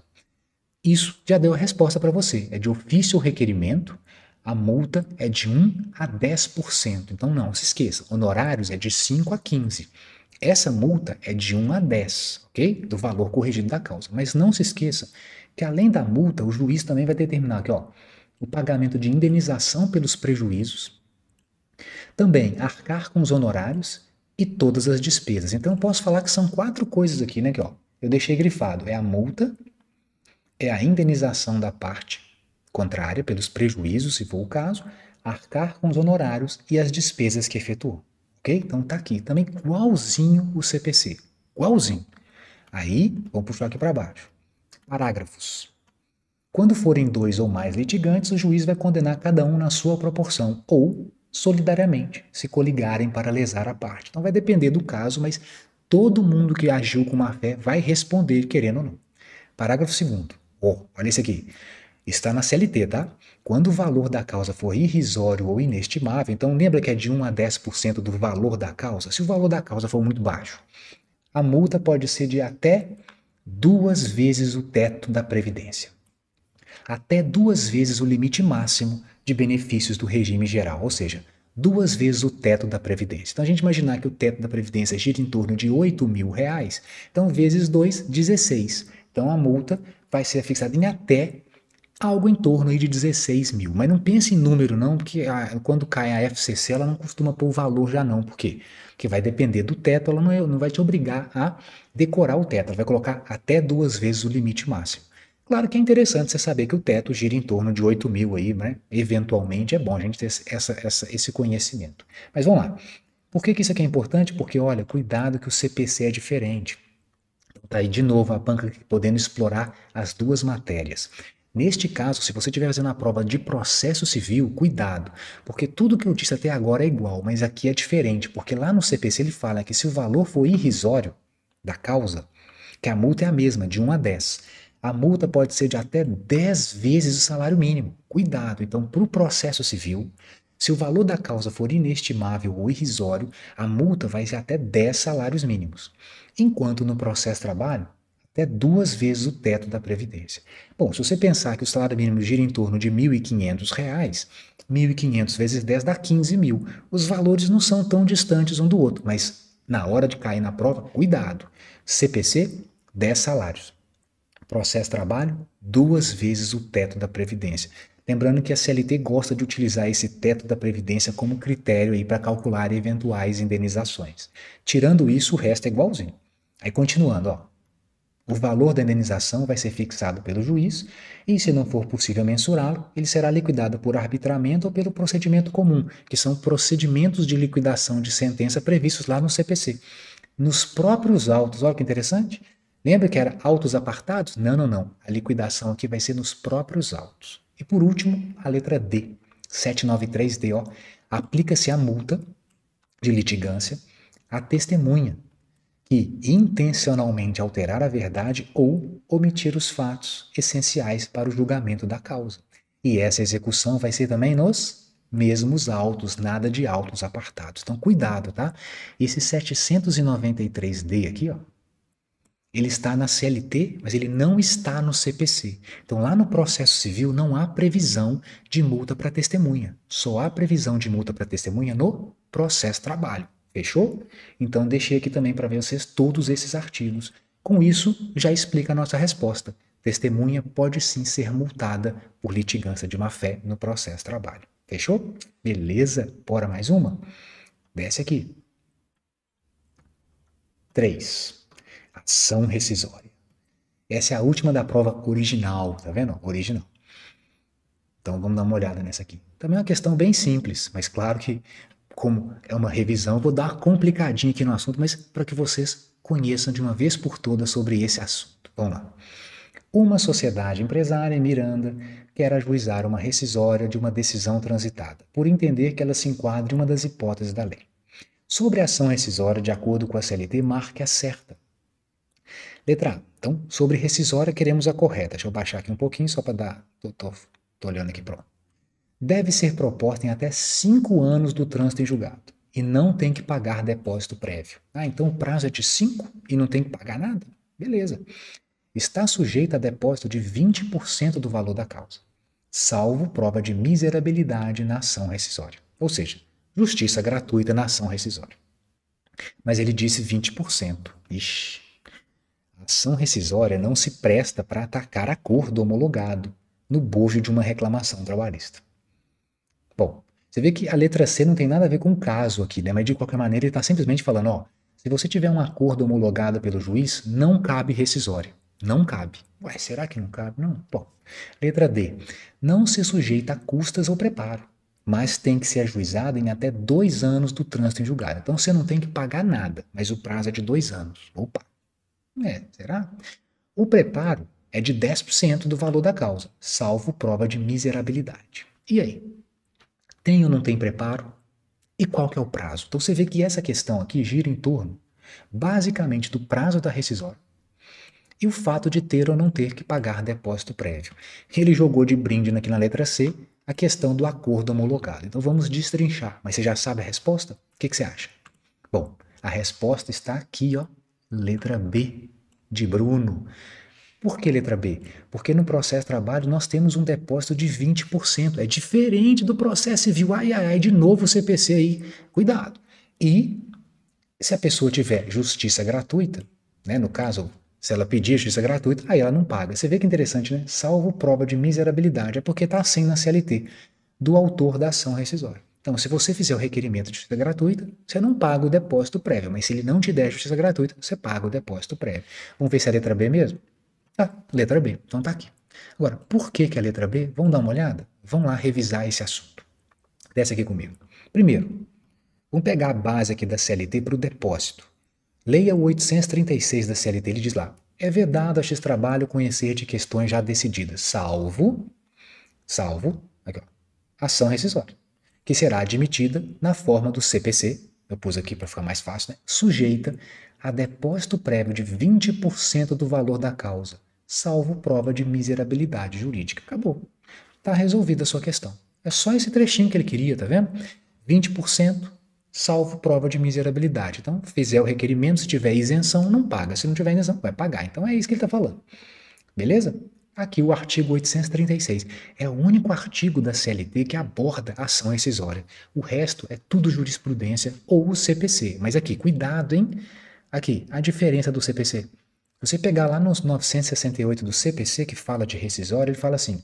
Isso já deu a resposta para você. É de ofício ou requerimento, a multa é de 1 a 10%. Então não se esqueça, honorários é de 5 a 15%. Essa multa é de 1 a 10, ok? Do valor corrigido da causa. Mas não se esqueça que além da multa, o juiz também vai determinar aqui, ó, o pagamento de indenização pelos prejuízos, também arcar com os honorários e todas as despesas. Então eu posso falar que são 4 coisas aqui, né? Aqui, ó, eu deixei grifado. É a multa, é a indenização da parte contrária pelos prejuízos, se for o caso, arcar com os honorários e as despesas que efetuou. Ok? Então tá aqui, também igualzinho o CPC, igualzinho. Aí, vamos puxar aqui para baixo. Parágrafos. Quando forem 2 ou mais litigantes, o juiz vai condenar cada um na sua proporção, ou solidariamente, se coligarem para lesar a parte. Então vai depender do caso, mas todo mundo que agiu com má-fé vai responder, querendo ou não. Parágrafo 2º. Olha esse aqui. Está na CLT, tá? Quando o valor da causa for irrisório ou inestimável, então lembra que é de 1 a 10% do valor da causa? Se o valor da causa for muito baixo, a multa pode ser de até 2 vezes o teto da Previdência. Até 2 vezes o limite máximo de benefícios do regime geral, ou seja, 2 vezes o teto da Previdência. Então a gente imaginar que o teto da Previdência gira em torno de R$8.000, então vezes 2, 16. Então a multa vai ser fixada em até algo em torno aí de 16 mil. Mas não pense em número não, porque quando cai a FCC ela não costuma pôr o valor já não. Por quê? Porque vai depender do teto, ela não vai te obrigar a decorar o teto. Ela vai colocar até 2 vezes o limite máximo. Claro que é interessante você saber que o teto gira em torno de 8 mil aí, né? Eventualmente é bom a gente ter esse conhecimento. Mas vamos lá. Por que isso aqui é importante? Porque, olha, cuidado que o CPC é diferente. Tá aí de novo a banca podendo explorar as duas matérias. Neste caso, se você estiver fazendo a prova de processo civil, cuidado, porque tudo que eu disse até agora é igual, mas aqui é diferente, porque lá no CPC ele fala que se o valor for irrisório da causa, que a multa é a mesma, de 1 a 10. A multa pode ser de até 10 vezes o salário mínimo. Cuidado, então, para o processo civil, se o valor da causa for inestimável ou irrisório, a multa vai ser até 10 salários mínimos. Enquanto no processo trabalho, até 2 vezes o teto da Previdência. Bom, se você pensar que o salário mínimo gira em torno de R$ 1.500, 1.500 vezes 10 dá 15 mil. Os valores não são tão distantes um do outro, mas na hora de cair na prova, cuidado. CPC, 10 salários. Processo trabalho, 2 vezes o teto da Previdência. Lembrando que a CLT gosta de utilizar esse teto da Previdência como critério aí para calcular eventuais indenizações. Tirando isso, o resto é igualzinho. Aí continuando, ó. O valor da indenização vai ser fixado pelo juiz e, se não for possível mensurá-lo, ele será liquidado por arbitramento ou pelo procedimento comum, que são procedimentos de liquidação de sentença previstos lá no CPC. Nos próprios autos, olha que interessante. Lembra que era autos apartados? Não, não, não. A liquidação aqui vai ser nos próprios autos. E por último, a letra D, 793D, ó, aplica-se a multa de litigância à testemunha que intencionalmente alterar a verdade ou omitir os fatos essenciais para o julgamento da causa. E essa execução vai ser também nos mesmos autos, nada de autos apartados. Então, cuidado, tá? Esse 793D aqui, ó, ele está na CLT, mas ele não está no CPC. Então, lá no processo civil não há previsão de multa para testemunha. Só há previsão de multa para testemunha no processo trabalho. Fechou? Então, deixei aqui também para vocês todos esses artigos. Com isso, já explica a nossa resposta. Testemunha pode sim ser multada por litigância de má-fé no processo trabalho. Fechou? Beleza? Bora mais uma? Desce aqui. 3. Ação rescisória. Essa é a última da prova original, tá vendo? Original. Então vamos dar uma olhada nessa aqui. Também é uma questão bem simples, mas claro que, como é uma revisão, eu vou dar uma complicadinha aqui no assunto, mas para que vocês conheçam de uma vez por todas sobre esse assunto. Vamos lá. Uma sociedade empresária em Miranda quer ajuizar uma rescisória de uma decisão transitada, por entender que ela se enquadra em uma das hipóteses da lei. Sobre a ação rescisória, de acordo com a CLT, marque a certa. Letra A. Então, sobre rescisória, queremos a correta. Deixa eu baixar aqui um pouquinho só para dar... Tô olhando aqui, pronto. Deve ser proposta em até 5 anos do trânsito em julgado e não tem que pagar depósito prévio. Ah, então o prazo é de 5 e não tem que pagar nada? Beleza. Está sujeita a depósito de 20% do valor da causa, salvo prova de miserabilidade na ação rescisória. Ou seja, justiça gratuita na ação rescisória. Mas ele disse 20%. Ixi. A ação rescisória não se presta para atacar acordo homologado no bojo de uma reclamação trabalhista. Bom, você vê que a letra C não tem nada a ver com o caso aqui, né? Mas de qualquer maneira ele está simplesmente falando, ó, se você tiver um acordo homologado pelo juiz, não cabe rescisória. Não cabe. Ué, será que não cabe? Não. Bom, letra D. Não se sujeita a custas ou preparo, mas tem que ser ajuizado em até 2 anos do trânsito em julgado. Então você não tem que pagar nada, mas o prazo é de 2 anos. Opa! Será? O preparo é de 10% do valor da causa, salvo prova de miserabilidade. E aí? Tem ou não tem preparo? E qual que é o prazo? Então você vê que essa questão aqui gira em torno, basicamente, do prazo da rescisória e o fato de ter ou não ter que pagar depósito prévio. Ele jogou de brinde aqui na letra C a questão do acordo homologado. Então vamos destrinchar. Mas você já sabe a resposta? O que você acha? Bom, a resposta está aqui, ó, letra B, de Bruno. Por que letra B? Porque no processo de trabalho nós temos um depósito de 20%. É diferente do processo civil. Ai, ai, ai, de novo o CPC aí. Cuidado. E se a pessoa tiver justiça gratuita, né, no caso, se ela pedir justiça gratuita, aí ela não paga. Você vê que interessante, né? Salvo prova de miserabilidade. É porque está assim na CLT, do autor da ação rescisória. Então, se você fizer o requerimento de justiça gratuita, você não paga o depósito prévio. Mas se ele não te der justiça gratuita, você paga o depósito prévio. Vamos ver se é a letra B mesmo? Ah, letra B. Então tá aqui. Agora, por que a letra B? Vamos dar uma olhada? Vamos lá revisar esse assunto. Desce aqui comigo. Primeiro, vamos pegar a base aqui da CLT para o depósito. Leia o 836 da CLT, ele diz lá: é vedado a X-Trabalho conhecer de questões já decididas, salvo, aqui, ó, ação rescisória, que será admitida na forma do CPC, eu pus aqui para ficar mais fácil, né? Sujeita a depósito prévio de 20% do valor da causa, salvo prova de miserabilidade jurídica. Acabou. Está resolvida a sua questão. É só esse trechinho que ele queria, tá vendo? 20%, salvo prova de miserabilidade. Então, fizer o requerimento, se tiver isenção, não paga. Se não tiver isenção, vai pagar. Então, é isso que ele está falando. Beleza? Aqui o artigo 836. É o único artigo da CLT que aborda a ação rescisória. O resto é tudo jurisprudência ou o CPC. Mas aqui, cuidado, hein? Aqui, a diferença do CPC. Você pegar lá nos 968 do CPC, que fala de rescisória, ele fala assim: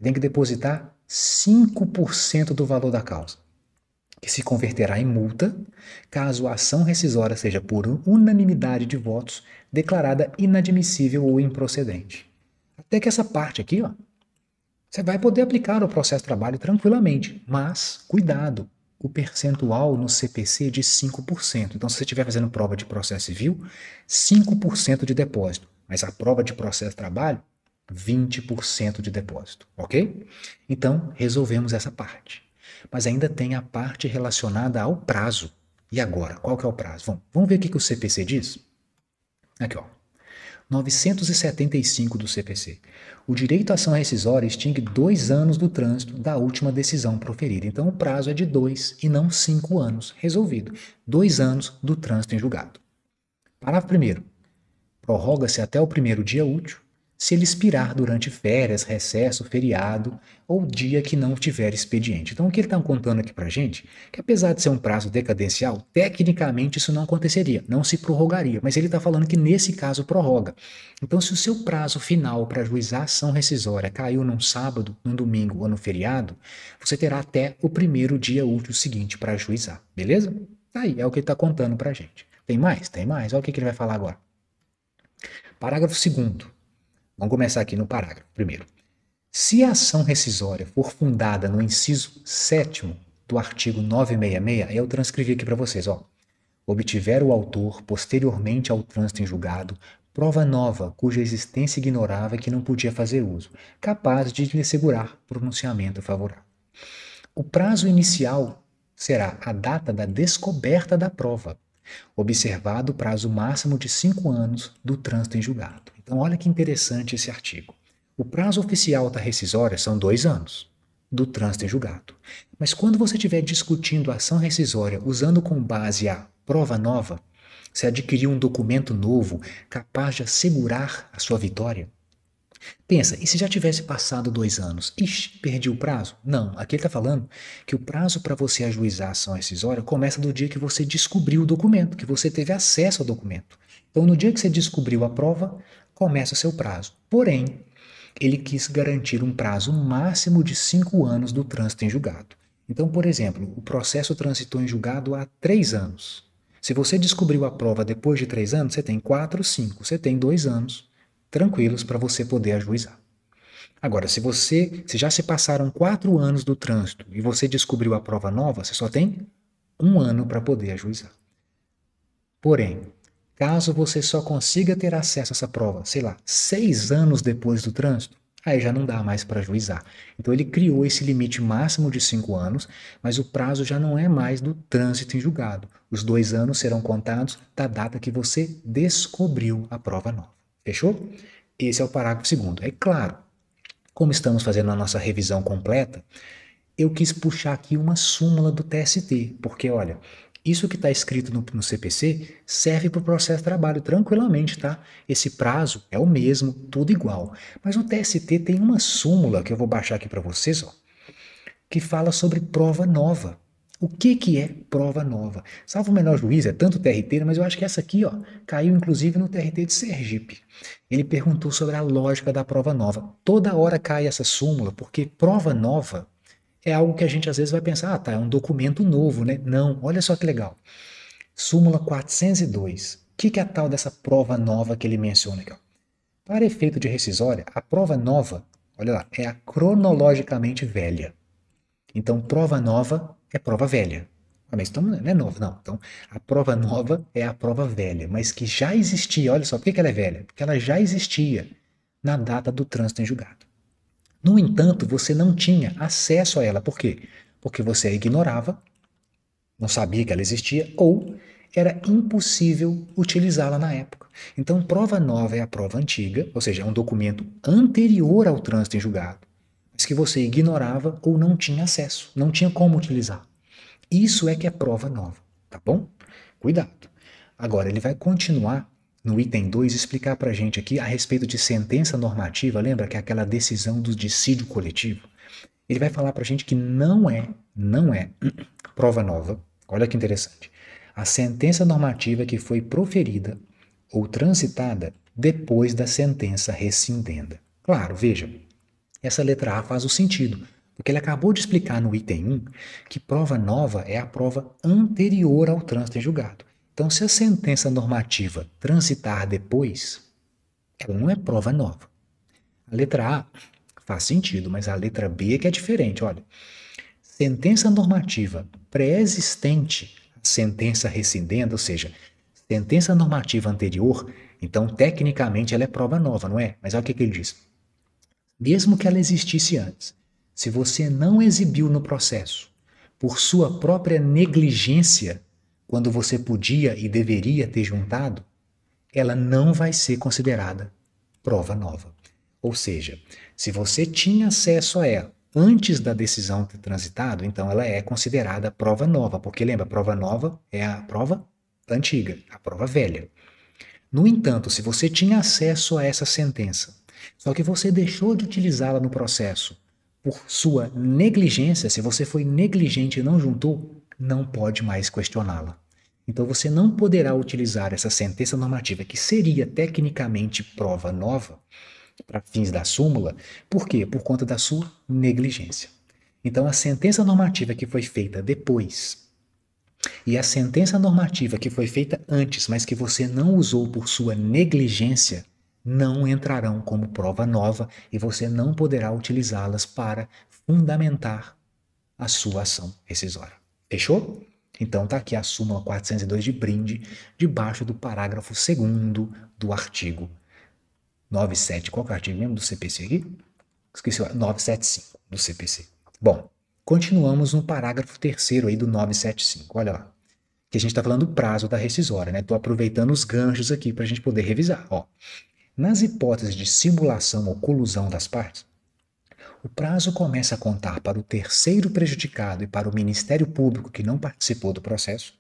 tem que depositar 5% do valor da causa, que se converterá em multa caso a ação rescisória seja por unanimidade de votos declarada inadmissível ou improcedente. Até que essa parte aqui, ó, você vai poder aplicar o processo de trabalho tranquilamente, mas cuidado, o percentual no CPC é de 5%. Então, se você estiver fazendo prova de processo civil, 5% de depósito, mas a prova de processo de trabalho, 20% de depósito, ok? Então, resolvemos essa parte. Mas ainda tem a parte relacionada ao prazo. E agora, qual que é o prazo? Vamos ver o que o CPC diz? Aqui, ó. 975 do CPC. O direito à ação rescisória extingue 2 anos do trânsito da última decisão proferida. Então, o prazo é de 2 e não 5 anos. Resolvido. 2 anos do trânsito em julgado. Parágrafo 1º. Prorroga-se até o primeiro dia útil, se ele expirar durante férias, recesso, feriado ou dia que não tiver expediente. Então, o que ele está contando aqui para a gente, que apesar de ser um prazo decadencial, tecnicamente isso não aconteceria, não se prorrogaria, mas ele está falando que nesse caso prorroga. Então, se o seu prazo final para ajuizar a ação rescisória caiu num sábado, num domingo ou no feriado, você terá até o primeiro dia útil seguinte para ajuizar, beleza? Aí, é o que ele está contando para a gente. Tem mais? Tem mais. Olha o que ele vai falar agora. Parágrafo 2º. Vamos começar aqui no parágrafo. Primeiro, se a ação rescisória for fundada no inciso 7º do artigo 966, eu transcrevi aqui para vocês, ó. Obtiver o autor, posteriormente ao trânsito em julgado, prova nova, cuja existência ignorava e que não podia fazer uso, capaz de lhe assegurar pronunciamento favorável. O prazo inicial será a data da descoberta da prova, observado o prazo máximo de 5 anos do trânsito em julgado. Então, olha que interessante esse artigo. O prazo oficial da rescisória são 2 anos do trânsito em julgado. Mas quando você estiver discutindo a ação rescisória usando como base a prova nova, você adquiriu um documento novo capaz de assegurar a sua vitória. Pensa, e se já tivesse passado 2 anos? Ixi, perdi o prazo? Não, aqui ele está falando que o prazo para você ajuizar a ação rescisória começa do dia que você descobriu o documento, que você teve acesso ao documento. Então, no dia que você descobriu a prova, começa o seu prazo. Porém, ele quis garantir um prazo máximo de 5 anos do trânsito em julgado. Então, por exemplo, o processo transitou em julgado há 3 anos. Se você descobriu a prova depois de 3 anos, você tem 4, 5, você tem 2 anos tranquilos para você poder ajuizar. Agora, se já se passaram 4 anos do trânsito e você descobriu a prova nova, você só tem 1 ano para poder ajuizar. Porém, caso você só consiga ter acesso a essa prova, sei lá, 6 anos depois do trânsito, aí já não dá mais para ajuizar. Então ele criou esse limite máximo de 5 anos, mas o prazo já não é mais do trânsito em julgado. Os 2 anos serão contados da data que você descobriu a prova nova. Fechou? Esse é o parágrafo 2º. É claro, como estamos fazendo a nossa revisão completa, eu quis puxar aqui uma súmula do TST, porque olha, isso que está escrito no CPC serve para o processo de trabalho tranquilamente, tá? Esse prazo é o mesmo, tudo igual. Mas o TST tem uma súmula que eu vou baixar aqui para vocês, ó, que fala sobre prova nova. O que é prova nova? Salvo o menor juízo, é tanto TRT, mas eu acho que essa aqui, ó, caiu inclusive no TRT de Sergipe. Ele perguntou sobre a lógica da prova nova. Toda hora cai essa súmula, porque prova nova é algo que a gente às vezes vai pensar, tá, é um documento novo, né? Não, olha só que legal. Súmula 402. O que é a tal dessa prova nova que ele menciona aqui? Ó? Para efeito de rescisória, a prova nova, olha lá, é a cronologicamente velha. Então, prova nova é prova velha. Ah, mas então não é nova, não. Então, a prova nova é a prova velha, mas que já existia. Olha só, por que ela é velha? Porque ela já existia na data do trânsito em julgado. No entanto, você não tinha acesso a ela. Por quê? Porque você a ignorava, não sabia que ela existia, ou era impossível utilizá-la na época. Então, prova nova é a prova antiga, ou seja, é um documento anterior ao trânsito em julgado, mas que você ignorava ou não tinha acesso, não tinha como utilizar. Isso é que é prova nova, tá bom? Cuidado. Agora, ele vai continuar no item 2 explicar para a gente aqui a respeito de sentença normativa, lembra que é aquela decisão do dissídio coletivo? Ele vai falar para a gente que não é prova nova. Olha que interessante. A sentença normativa que foi proferida ou transitada depois da sentença rescindenda. Claro, veja, essa letra A faz o sentido, porque ele acabou de explicar no item 1 que prova nova é a prova anterior ao trânsito em julgado. Então, se a sentença normativa transitar depois, ela não é prova nova. A letra A faz sentido, mas a letra B é que é diferente. Olha, sentença normativa pré-existente à sentença rescindenda, ou seja, sentença normativa anterior, então tecnicamente ela é prova nova, não é? Mas olha o que ele diz. Mesmo que ela existisse antes, se você não exibiu no processo por sua própria negligência, quando você podia e deveria ter juntado, ela não vai ser considerada prova nova. Ou seja, se você tinha acesso a ela antes da decisão ter transitado, então ela é considerada prova nova, porque lembra, prova nova é a prova antiga, a prova velha. No entanto, se você tinha acesso a essa sentença, só que você deixou de utilizá-la no processo por sua negligência, se você foi negligente e não juntou, não pode mais questioná-la. Então você não poderá utilizar essa sentença normativa, que seria tecnicamente prova nova, para fins da súmula, por quê? Por conta da sua negligência. Então a sentença normativa que foi feita depois e a sentença normativa que foi feita antes, mas que você não usou por sua negligência, não entrarão como prova nova e você não poderá utilizá-las para fundamentar a sua ação rescisória. Fechou? Então está aqui a súmula 402 de brinde, debaixo do parágrafo 2º do artigo 97. Qual que é o artigo mesmo do CPC aqui? Esqueci, 975 do CPC. Bom, continuamos no parágrafo 3º aí do 975. Olha lá. Que a gente está falando do prazo da rescisória, né? Estou aproveitando os ganchos aqui para a gente poder revisar. Ó, nas hipóteses de simulação ou colusão das partes, o prazo começa a contar para o terceiro prejudicado e para o Ministério Público que não participou do processo,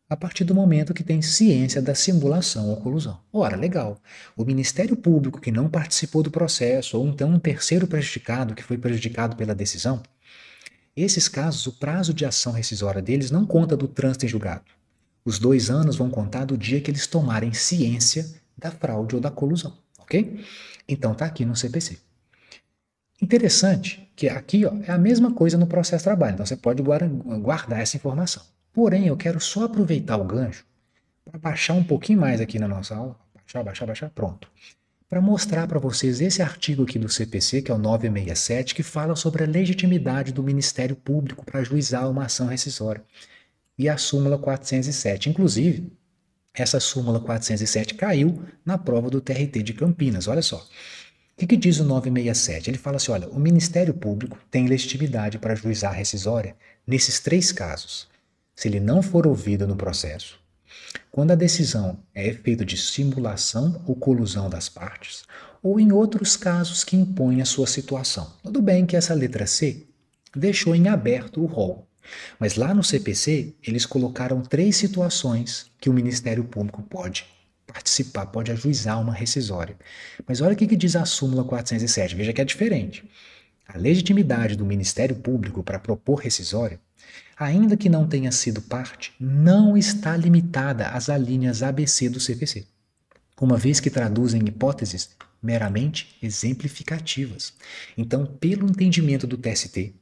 a partir do momento que tem ciência da simulação ou colusão. Ora, legal. O Ministério Público que não participou do processo, ou então um terceiro prejudicado que foi prejudicado pela decisão, esses casos, o prazo de ação rescisória deles não conta do trânsito em julgado. Os 2 anos vão contar do dia que eles tomarem ciência da fraude ou da colusão, ok? Então tá aqui no CPC. Interessante que aqui ó, é a mesma coisa no processo de trabalho, então você pode guardar essa informação. Porém, eu quero só aproveitar o gancho para baixar um pouquinho mais aqui na nossa aula. Baixar, pronto. Para mostrar para vocês esse artigo aqui do CPC, que é o 967, que fala sobre a legitimidade do Ministério Público para ajuizar uma ação rescisória. E a súmula 407. Inclusive, essa súmula 407 caiu na prova do TRT de Campinas. Olha só. O que diz o 967? Ele fala assim, olha, o Ministério Público tem legitimidade para ajuizar a rescisória nesses 3 casos. Se ele não for ouvido no processo, quando a decisão é efeito de simulação ou colusão das partes, ou em outros casos que impõem a sua situação. Tudo bem que essa letra C deixou em aberto o rol, mas lá no CPC eles colocaram 3 situações que o Ministério Público pode participar, pode ajuizar uma rescisória. Mas olha o que diz a súmula 407, veja que é diferente. A legitimidade do Ministério Público para propor rescisória, ainda que não tenha sido parte, não está limitada às alíneas ABC do CPC, uma vez que traduzem hipóteses meramente exemplificativas. Então, pelo entendimento do TST,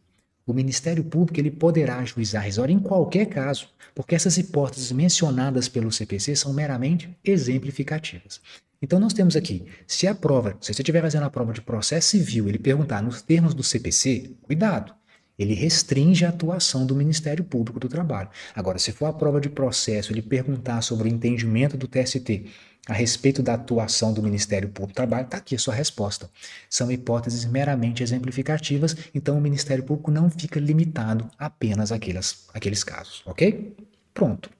o Ministério Público ele poderá ajuizar rescisória em qualquer caso, porque essas hipóteses mencionadas pelo CPC são meramente exemplificativas. Então nós temos aqui, se a prova, se você estiver fazendo a prova de processo civil, ele perguntar nos termos do CPC, cuidado, Ele restringe a atuação do Ministério Público do Trabalho. Agora, se for a prova de processo, ele perguntar sobre o entendimento do TST a respeito da atuação do Ministério Público do Trabalho, está aqui a sua resposta. São hipóteses meramente exemplificativas, então o Ministério Público não fica limitado apenas àqueles casos, ok? Pronto.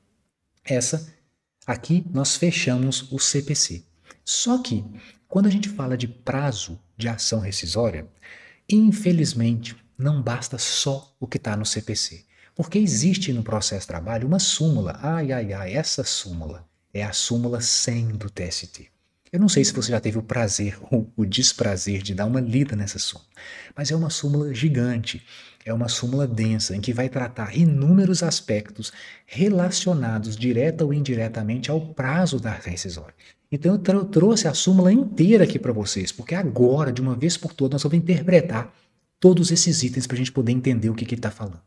Aqui nós fechamos o CPC. Só que, quando a gente fala de prazo de ação rescisória, infelizmente, não basta só o que está no CPC. Porque existe no processo de trabalho uma súmula. Essa súmula é a súmula 100 do TST. Eu não sei se você já teve o prazer ou o desprazer de dar uma lida nessa súmula, mas é uma súmula gigante, é uma súmula densa, em que vai tratar inúmeros aspectos relacionados direta ou indiretamente ao prazo da rescisória. Então eu trouxe a súmula inteira aqui para vocês, porque agora, de uma vez por todas, nós vamos interpretar todos esses itens para a gente poder entender o que ele está falando.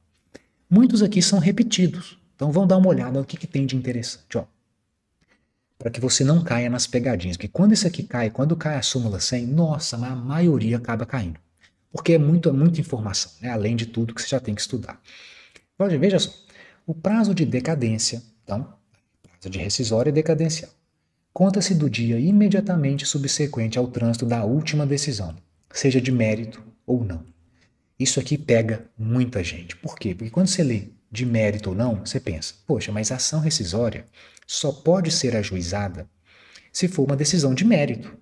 Muitos aqui são repetidos, então vamos dar uma olhada no que tem de interessante. Para que você não caia nas pegadinhas, porque quando isso aqui cai, quando cai a súmula 100, nossa, a maioria acaba caindo. Porque é muita informação, né? Além de tudo que você já tem que estudar. Veja só, o prazo de decadência, então, prazo de rescisória e decadencial, conta-se do dia imediatamente subsequente ao trânsito da última decisão, seja de mérito ou não. Isso aqui pega muita gente. Por quê? Porque quando você lê de mérito ou não, você pensa, poxa, mas a ação rescisória só pode ser ajuizada se for uma decisão de mérito.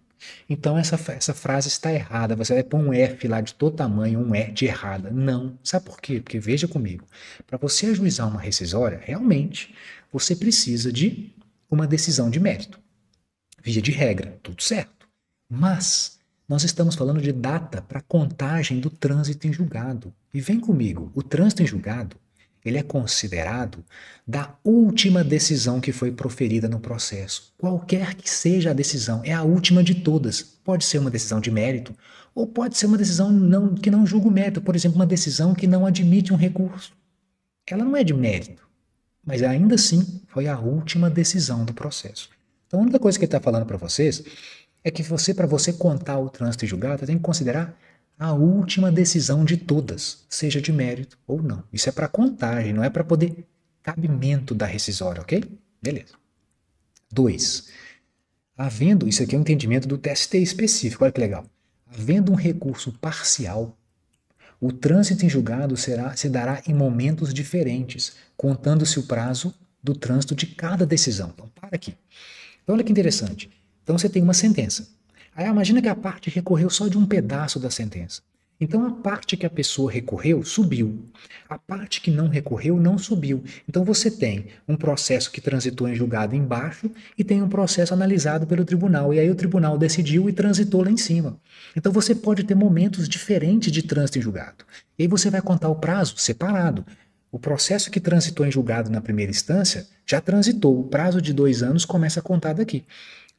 Então essa frase está errada, você vai pôr um F lá de todo tamanho, um E de errada. Não. Sabe por quê? Porque veja comigo, para você ajuizar uma rescisória, realmente, você precisa de uma decisão de mérito. Via de regra, tudo certo. Mas nós estamos falando de data para contagem do trânsito em julgado. E vem comigo, o trânsito em julgado, ele é considerado da última decisão que foi proferida no processo. Qualquer que seja a decisão, é a última de todas. Pode ser uma decisão de mérito, ou pode ser uma decisão que não julga o mérito. Por exemplo, uma decisão que não admite um recurso. Ela não é de mérito, mas ainda assim foi a última decisão do processo. Então, a única coisa que ele está falando para vocês é que para você contar o trânsito em julgado, você tem que considerar a última decisão de todas, seja de mérito ou não. Isso é para contagem, não é para poder cabimento da rescisória, ok? Beleza. 2. Isso aqui é um entendimento do TST específico, olha que legal. Havendo um recurso parcial, o trânsito em julgado se dará em momentos diferentes, contando-se o prazo do trânsito de cada decisão. Então, para aqui. Então, olha que interessante. Então, você tem uma sentença. Aí, imagina que a parte recorreu só de um pedaço da sentença. Então, a parte que a pessoa recorreu subiu. A parte que não recorreu não subiu. Então, você tem um processo que transitou em julgado embaixo e tem um processo analisado pelo tribunal. E aí o tribunal decidiu e transitou lá em cima. Então, você pode ter momentos diferentes de trânsito em julgado. E aí você vai contar o prazo separado. O processo que transitou em julgado na primeira instância já transitou. O prazo de 2 anos começa a contar daqui.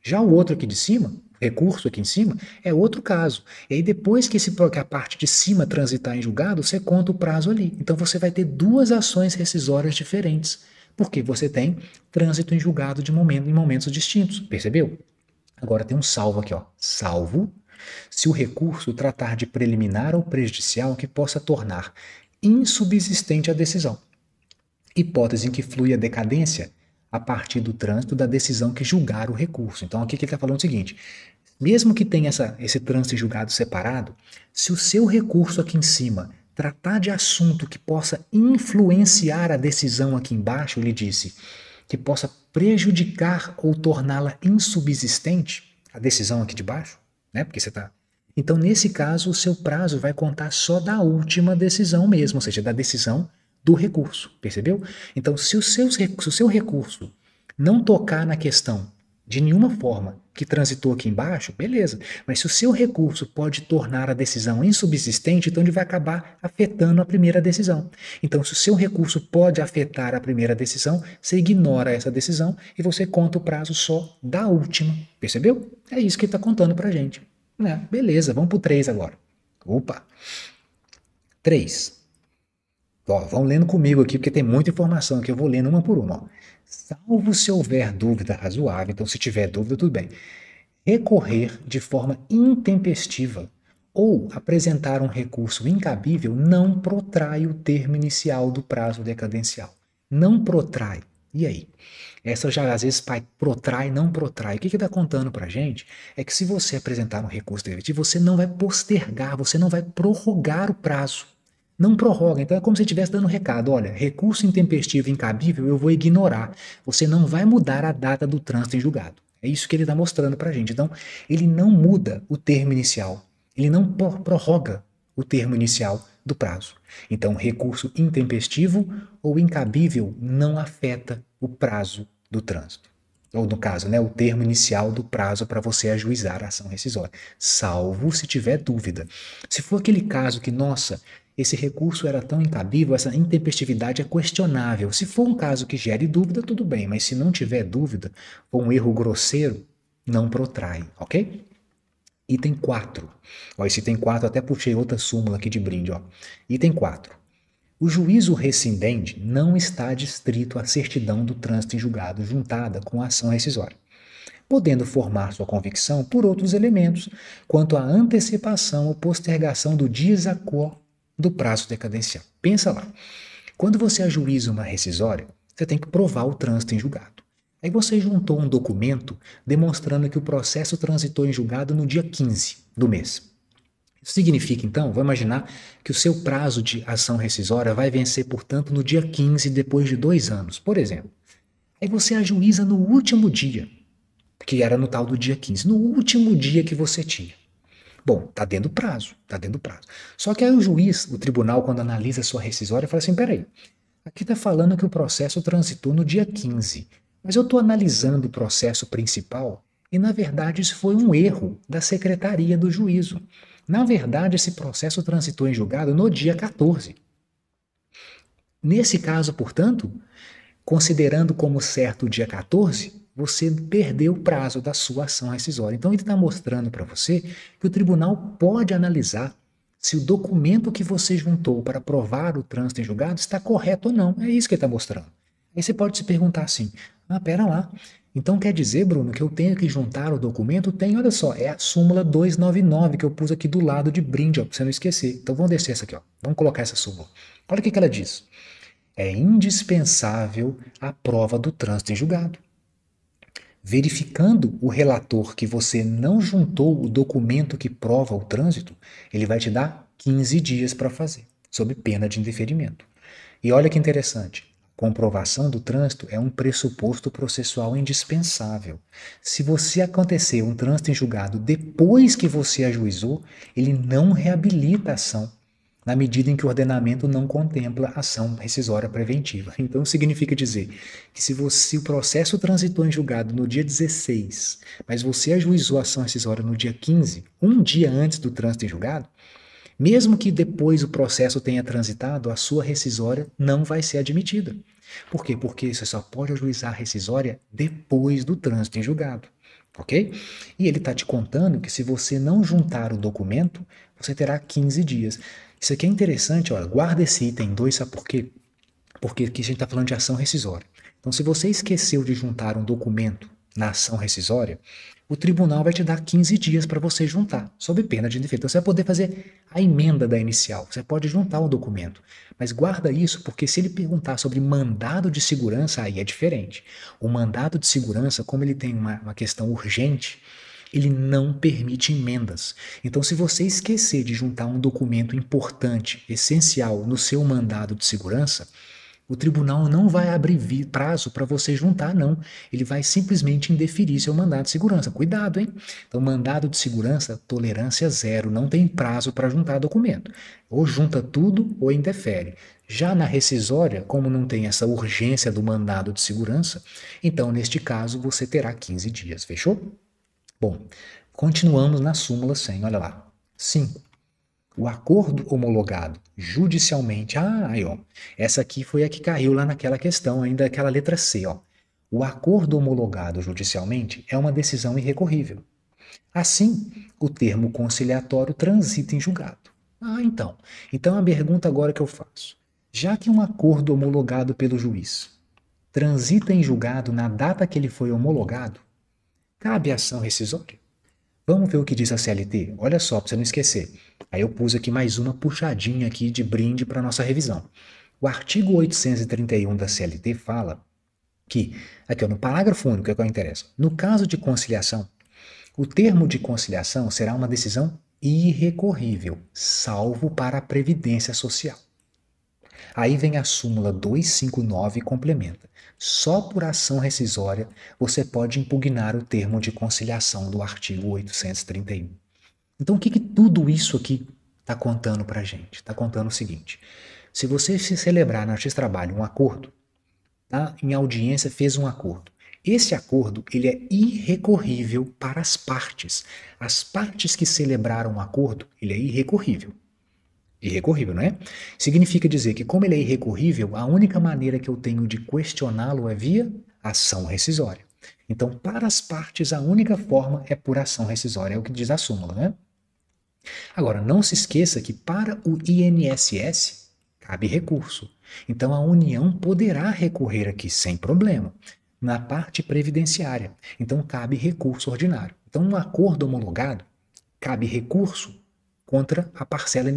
Já o outro aqui de cima, recurso aqui em cima, é outro caso. E aí depois que a parte de cima transitar em julgado, você conta o prazo ali. Então você vai ter 2 ações rescisórias diferentes, porque você tem trânsito em julgado em momentos distintos, percebeu? Agora tem um salvo aqui, ó. Salvo se o recurso tratar de preliminar ou prejudicial que possa tornar insubsistente a decisão. Hipótese em que flui a decadência a partir do trânsito da decisão que julgar o recurso. Então aqui que ele está falando o seguinte, mesmo que tenha esse trânsito julgado separado, se o seu recurso aqui em cima tratar de assunto que possa influenciar a decisão aqui embaixo, ele disse, que possa prejudicar ou torná-la insubsistente, a decisão aqui de baixo, né? Porque você está... Então, nesse caso, o seu prazo vai contar só da última decisão mesmo, ou seja, da decisão do recurso, percebeu? Então, se o seu recurso não tocar na questão de nenhuma forma que transitou aqui embaixo, beleza. Mas se o seu recurso pode tornar a decisão insubsistente, então ele vai acabar afetando a primeira decisão. Então, se o seu recurso pode afetar a primeira decisão, você ignora essa decisão e você conta o prazo só da última, percebeu? É isso que ele está contando pra gente. Beleza, vamos pro 3 agora. Opa! 3. Vão lendo comigo aqui, porque tem muita informação aqui, eu vou lendo uma por uma. Salvo se houver dúvida razoável, então se tiver dúvida, tudo bem. Recorrer de forma intempestiva ou apresentar um recurso incabível não protrai o termo inicial do prazo decadencial. Não protrai. E aí? Essa já às vezes protrai, não protrai. O que está contando para a gente é que se você apresentar um recurso definitivo, você não vai postergar, você não vai prorrogar o prazo. Não prorroga. Então é como se estivesse dando um recado. Olha, recurso intempestivo incabível eu vou ignorar. Você não vai mudar a data do trânsito em julgado. É isso que ele está mostrando para a gente. Então, ele não muda o termo inicial. Ele não prorroga o termo inicial do prazo. Então, recurso intempestivo ou incabível não afeta o prazo do trânsito. Ou, no caso, né, o termo inicial do prazo para você ajuizar a ação rescisória, salvo se tiver dúvida. Se for aquele caso que, nossa, esse recurso era tão incabível, essa intempestividade é questionável. Se for um caso que gere dúvida, tudo bem, mas se não tiver dúvida, for um erro grosseiro, não protrai, ok? Item 4. Ó, esse item 4, até puxei outra súmula aqui de brinde. Ó. Item 4. O juízo rescindente não está adstrito à certidão do trânsito em julgado juntada com a ação rescisória, podendo formar sua convicção por outros elementos, quanto à antecipação ou postergação do desacordo do prazo decadencial. Pensa lá. Quando você ajuiza uma rescisória, você tem que provar o trânsito em julgado. Aí você juntou um documento demonstrando que o processo transitou em julgado no dia 15 do mês. Isso significa, então, vamos imaginar que o seu prazo de ação rescisória vai vencer, portanto, no dia 15, depois de 2 anos, por exemplo. Aí você ajuiza no último dia, que era no tal do dia 15, no último dia que você tinha. Bom, está dentro do prazo, está dentro do prazo. Só que aí o juiz, o tribunal, quando analisa a sua rescisória, fala assim, peraí, aqui está falando que o processo transitou no dia 15, mas eu estou analisando o processo principal e, na verdade, isso foi um erro da secretaria do juízo. Na verdade, esse processo transitou em julgado no dia 14. Nesse caso, portanto, considerando como certo o dia 14, você perdeu o prazo da sua ação rescisória. Então, ele está mostrando para você que o tribunal pode analisar se o documento que você juntou para provar o trânsito em julgado está correto ou não. É isso que ele está mostrando. Aí você pode se perguntar assim, pera lá, então quer dizer, Bruno, que eu tenho que juntar o documento? Tem, olha só, é a súmula 299 que eu pus aqui do lado de brinde, ó, para você não esquecer. Então vamos descer essa aqui, ó. Vamos colocar essa súmula. Olha o que ela diz. É indispensável a prova do trânsito em julgado. Verificando o relator que você não juntou o documento que prova o trânsito, ele vai te dar 15 dias para fazer, sob pena de indeferimento. E olha que interessante, comprovação do trânsito é um pressuposto processual indispensável. Se você acontecer um trânsito em julgado depois que você ajuizou, ele não reabilita a ação, na medida em que o ordenamento não contempla ação rescisória preventiva. Então significa dizer que se o processo transitou em julgado no dia 16, mas você ajuizou a ação rescisória no dia 15, um dia antes do trânsito em julgado, mesmo que depois o processo tenha transitado, a sua rescisória não vai ser admitida. Por quê? Porque você só pode ajuizar a rescisória depois do trânsito em julgado. Ok? E ele está te contando que se você não juntar o documento, você terá 15 dias. Isso aqui é interessante, olha, guarda esse item 2, sabe por quê? Porque aqui a gente está falando de ação rescisória. Então, se você esqueceu de juntar um documento na ação rescisória, o tribunal vai te dar 15 dias para você juntar, sob pena de indefeito. Então, você vai poder fazer a emenda da inicial, você pode juntar o documento. Mas guarda isso, porque se ele perguntar sobre mandado de segurança, aí é diferente. O mandado de segurança, como ele tem uma questão urgente, ele não permite emendas. Então, se você esquecer de juntar um documento importante, essencial, no seu mandado de segurança, o tribunal não vai abrir prazo para você juntar, não. Ele vai simplesmente indeferir seu mandado de segurança. Cuidado, hein? Então, mandado de segurança, tolerância zero, não tem prazo para juntar documento. Ou junta tudo ou indefere. Já na rescisória, como não tem essa urgência do mandado de segurança, então, neste caso, você terá 15 dias. Fechou? Bom, continuamos na súmula 100, olha lá. 5. O acordo homologado judicialmente. Aí, ó. Essa aqui foi a que caiu lá naquela questão, ainda aquela letra C, ó. O acordo homologado judicialmente é uma decisão irrecorrível. Assim, o termo conciliatório transita em julgado. Então. Então a pergunta agora que eu faço. Já que um acordo homologado pelo juiz transita em julgado na data que ele foi homologado, cabe ação rescisória? Vamos ver o que diz a CLT? Olha só, para você não esquecer. Aí eu pus aqui mais uma puxadinha aqui de brinde para nossa revisão. O artigo 831 da CLT fala que, aqui ó, no parágrafo único, é o que interessa. No caso de conciliação, o termo de conciliação será uma decisão irrecorrível, salvo para a Previdência Social. Aí vem a súmula 259 e complementa. Só por ação rescisória você pode impugnar o termo de conciliação do artigo 831. Então, o que tudo isso aqui está contando para a gente? Está contando o seguinte: se você se celebrar na Justiça do Trabalho um acordo, tá? Em audiência fez um acordo. Esse acordo ele é irrecorrível para as partes. As partes que celebraram o acordo, ele é irrecorrível. Irrecorrível, não é? Significa dizer que, como ele é irrecorrível, a única maneira que eu tenho de questioná-lo é via ação rescisória. Então, para as partes, a única forma é por ação rescisória, é o que diz a súmula, né? Agora, não se esqueça que para o INSS cabe recurso. Então, a União poderá recorrer aqui sem problema. Na parte previdenciária, então cabe recurso ordinário. Então, um acordo homologado, cabe recurso contra a parcela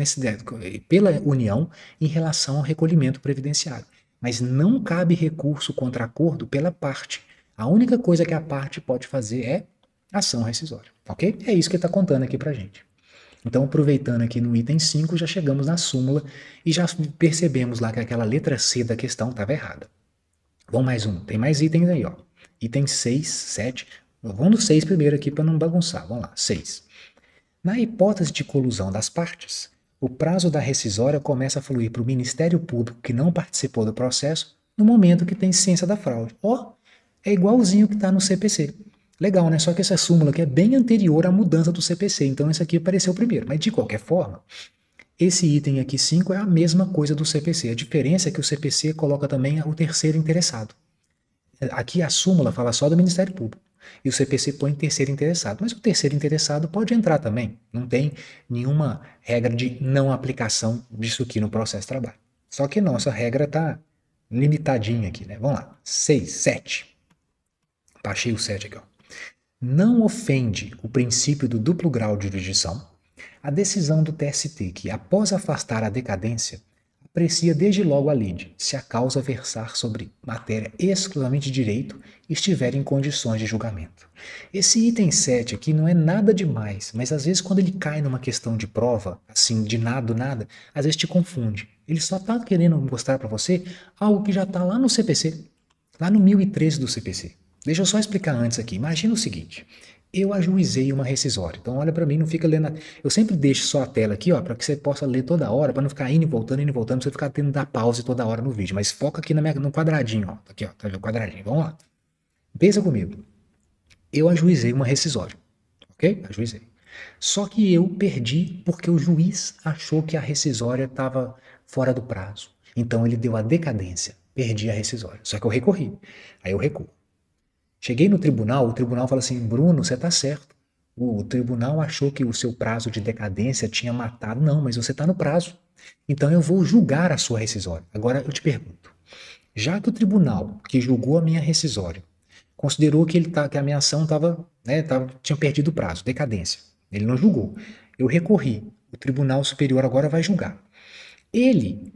pela União em relação ao recolhimento previdenciário. Mas não cabe recurso contra acordo pela parte. A única coisa que a parte pode fazer é ação rescisória, ok? É isso que ele está contando aqui pra gente. Então, aproveitando aqui no item 5, já chegamos na súmula e já percebemos lá que aquela letra C da questão estava errada. Vamos mais um, tem mais itens aí, ó. Item 6, 7. Vamos no 6 primeiro aqui para não bagunçar. Vamos lá, 6. Na hipótese de colusão das partes, o prazo da rescisória começa a fluir para o Ministério Público que não participou do processo no momento que tem ciência da fraude. Ó, é igualzinho que está no CPC. Legal, né? Só que essa súmula aqui é bem anterior à mudança do CPC, então esse aqui apareceu primeiro. Mas de qualquer forma, esse item aqui 5 é a mesma coisa do CPC. A diferença é que o CPC coloca também o terceiro interessado. Aqui a súmula fala só do Ministério Público. E o CPC põe terceiro interessado. Mas o terceiro interessado pode entrar também. Não tem nenhuma regra de não aplicação disso aqui no processo de trabalho. Só que nossa regra está limitadinha aqui, né? Vamos lá. 6, 7. Baixei o 7 aqui, ó. Não ofende o princípio do duplo grau de jurisdição a decisão do TST que, após afastar a decadência, aprecia desde logo a lide, se a causa versar sobre matéria exclusivamente de direito e estiver em condições de julgamento. Esse item 7 aqui não é nada demais, mas às vezes quando ele cai numa questão de prova, assim, de nada, nada, às vezes te confunde. Ele só está querendo mostrar para você algo que já está lá no CPC, lá no 1013 do CPC. Deixa eu só explicar antes aqui. Imagina o seguinte, eu ajuizei uma rescisória. Então olha para mim, não fica lendo. Eu sempre deixo só a tela aqui, ó, para que você possa ler toda hora, para não ficar indo e voltando, pra você ficar tendo que dar pause toda hora no vídeo. Mas foca aqui no quadradinho, ó. Aqui, ó, tá vendo o quadradinho? Vamos lá. Pensa comigo. Eu ajuizei uma rescisória, ok? Ajuizei. Só que eu perdi porque o juiz achou que a rescisória estava fora do prazo. Então ele deu a decadência. Perdi a rescisória. Só que eu recorri. Aí eu recuo. Cheguei no tribunal, o tribunal fala assim, Bruno, você está certo. O tribunal achou que o seu prazo de decadência tinha matado. Não, mas você está no prazo. Então eu vou julgar a sua rescisória. Agora eu te pergunto, já que o tribunal que julgou a minha rescisória considerou que a minha ação tinha perdido o prazo, decadência. Ele não julgou. Eu recorri. O Tribunal Superior agora vai julgar. Ele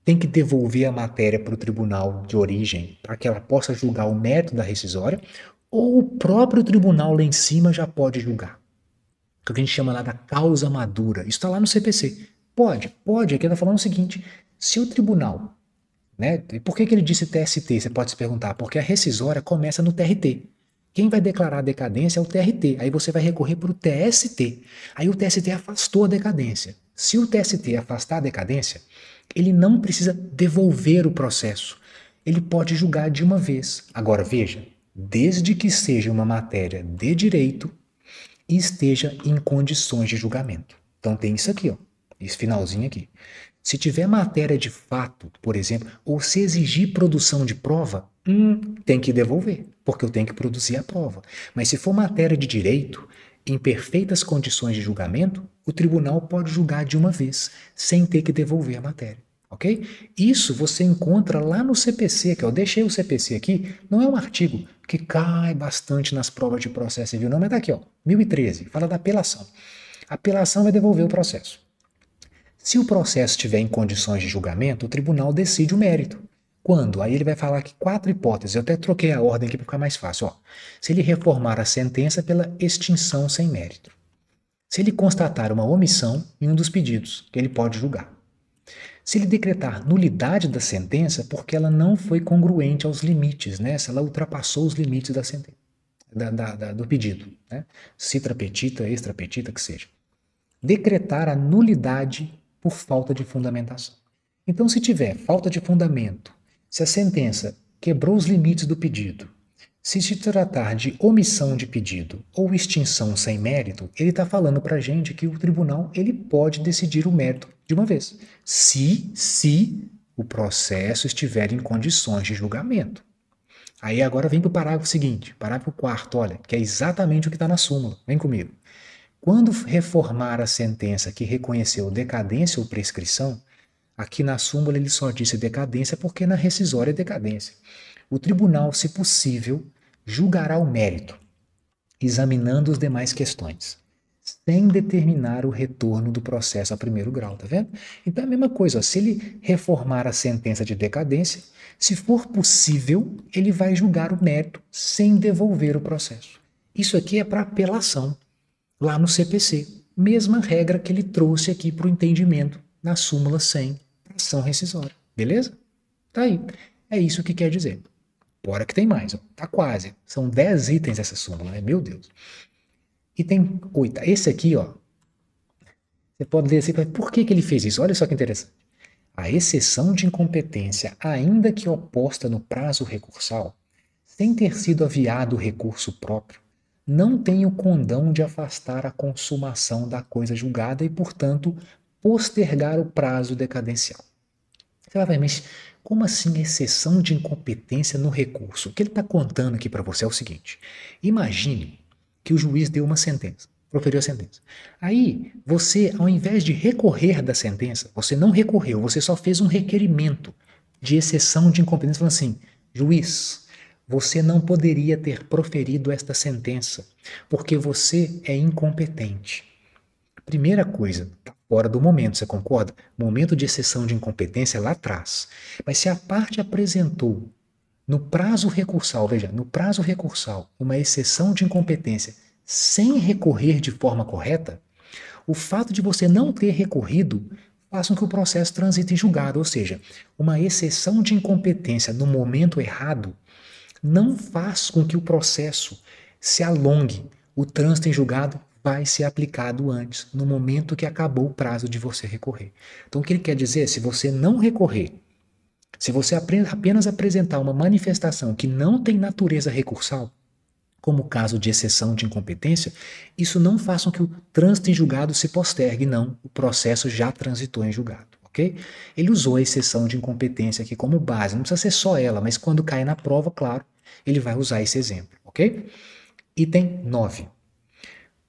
tem que devolver a matéria para o tribunal de origem para que ela possa julgar o mérito da rescisória, ou o próprio tribunal lá em cima já pode julgar. O que a gente chama lá da causa madura. Isso está lá no CPC. Pode. Aqui ele está falando o seguinte, se o tribunal, né, e por que ele disse TST? Você pode se perguntar, porque a rescisória começa no TRT. Quem vai declarar a decadência é o TRT, aí você vai recorrer para o TST. Aí o TST afastou a decadência. Se o TST afastar a decadência, ele não precisa devolver o processo. Ele pode julgar de uma vez. Agora, veja, desde que seja uma matéria de direito e esteja em condições de julgamento. Então tem isso aqui, ó, esse finalzinho aqui. Se tiver matéria de fato, por exemplo, ou se exigir produção de prova, tem que devolver, porque eu tenho que produzir a prova. Mas se for matéria de direito, em perfeitas condições de julgamento, o tribunal pode julgar de uma vez, sem ter que devolver a matéria, ok? Isso você encontra lá no CPC, que eu deixei o CPC aqui, não é um artigo que cai bastante nas provas de processo civil. Não, mas tá aqui, ó, 1013, fala da apelação. A apelação vai devolver o processo. Se o processo estiver em condições de julgamento, o tribunal decide o mérito. Quando? Aí ele vai falar aqui 4 hipóteses. Eu até troquei a ordem aqui para ficar mais fácil. Ó. Se ele reformar a sentença pela extinção sem mérito. Se ele constatar uma omissão em um dos pedidos, que ele pode julgar. Se ele decretar nulidade da sentença porque ela não foi congruente aos limites, né? Se ela ultrapassou os limites da sentença, do pedido, né? Citra petita, extra petita, que seja. Decretar a nulidade por falta de fundamentação. Então, se tiver falta de fundamento, se a sentença quebrou os limites do pedido, se se tratar de omissão de pedido ou extinção sem mérito, ele está falando para a gente que o tribunal ele pode decidir o mérito de uma vez, se o processo estiver em condições de julgamento. Aí agora vem para o parágrafo seguinte, parágrafo 4º, olha, que é exatamente o que está na súmula. Vem comigo. Quando reformar a sentença que reconheceu decadência ou prescrição, aqui na súmula ele só disse decadência porque na rescisória é decadência. O tribunal, se possível, julgará o mérito, examinando as demais questões, sem determinar o retorno do processo a primeiro grau, tá vendo? Então é a mesma coisa, ó, se ele reformar a sentença de decadência, se for possível, ele vai julgar o mérito sem devolver o processo. Isso aqui é para apelação, lá no CPC. Mesma regra que ele trouxe aqui para o entendimento na súmula 100, ação rescisória. Beleza? Tá aí. É isso que quer dizer. Bora que tem mais. Ó. Tá quase. São 10 itens essa súmula, né? Meu Deus. Item 8. Esse aqui, ó. Você pode ler assim, por que ele fez isso? Olha só que interessante. A exceção de incompetência, ainda que oposta no prazo recursal, sem ter sido aviado o recurso próprio, não tem o condão de afastar a consumação da coisa julgada e, portanto, postergar o prazo decadencial. Você vai ver, mas como assim exceção de incompetência no recurso? O que ele está contando aqui para você é o seguinte. Imagine que o juiz deu uma sentença, proferiu a sentença. Aí, você, ao invés de recorrer da sentença, você não recorreu, você só fez um requerimento de exceção de incompetência, falando assim, juiz, você não poderia ter proferido esta sentença, porque você é incompetente. Primeira coisa, está fora do momento, você concorda? Momento de exceção de incompetência é lá atrás. Mas se a parte apresentou no prazo recursal, veja, no prazo recursal, uma exceção de incompetência sem recorrer de forma correta, o fato de você não ter recorrido faz com que o processo transite em julgado, ou seja, uma exceção de incompetência no momento errado não faz com que o processo se alongue. O trânsito em julgado vai ser aplicado antes, no momento que acabou o prazo de você recorrer. Então, o que ele quer dizer? Se você não recorrer, se você apenas apresentar uma manifestação que não tem natureza recursal, como o caso de exceção de incompetência, isso não faz com que o trânsito em julgado se postergue, não. O processo já transitou em julgado, ok? Ele usou a exceção de incompetência aqui como base, não precisa ser só ela, mas quando cai na prova, claro, ele vai usar esse exemplo, ok? Item 9.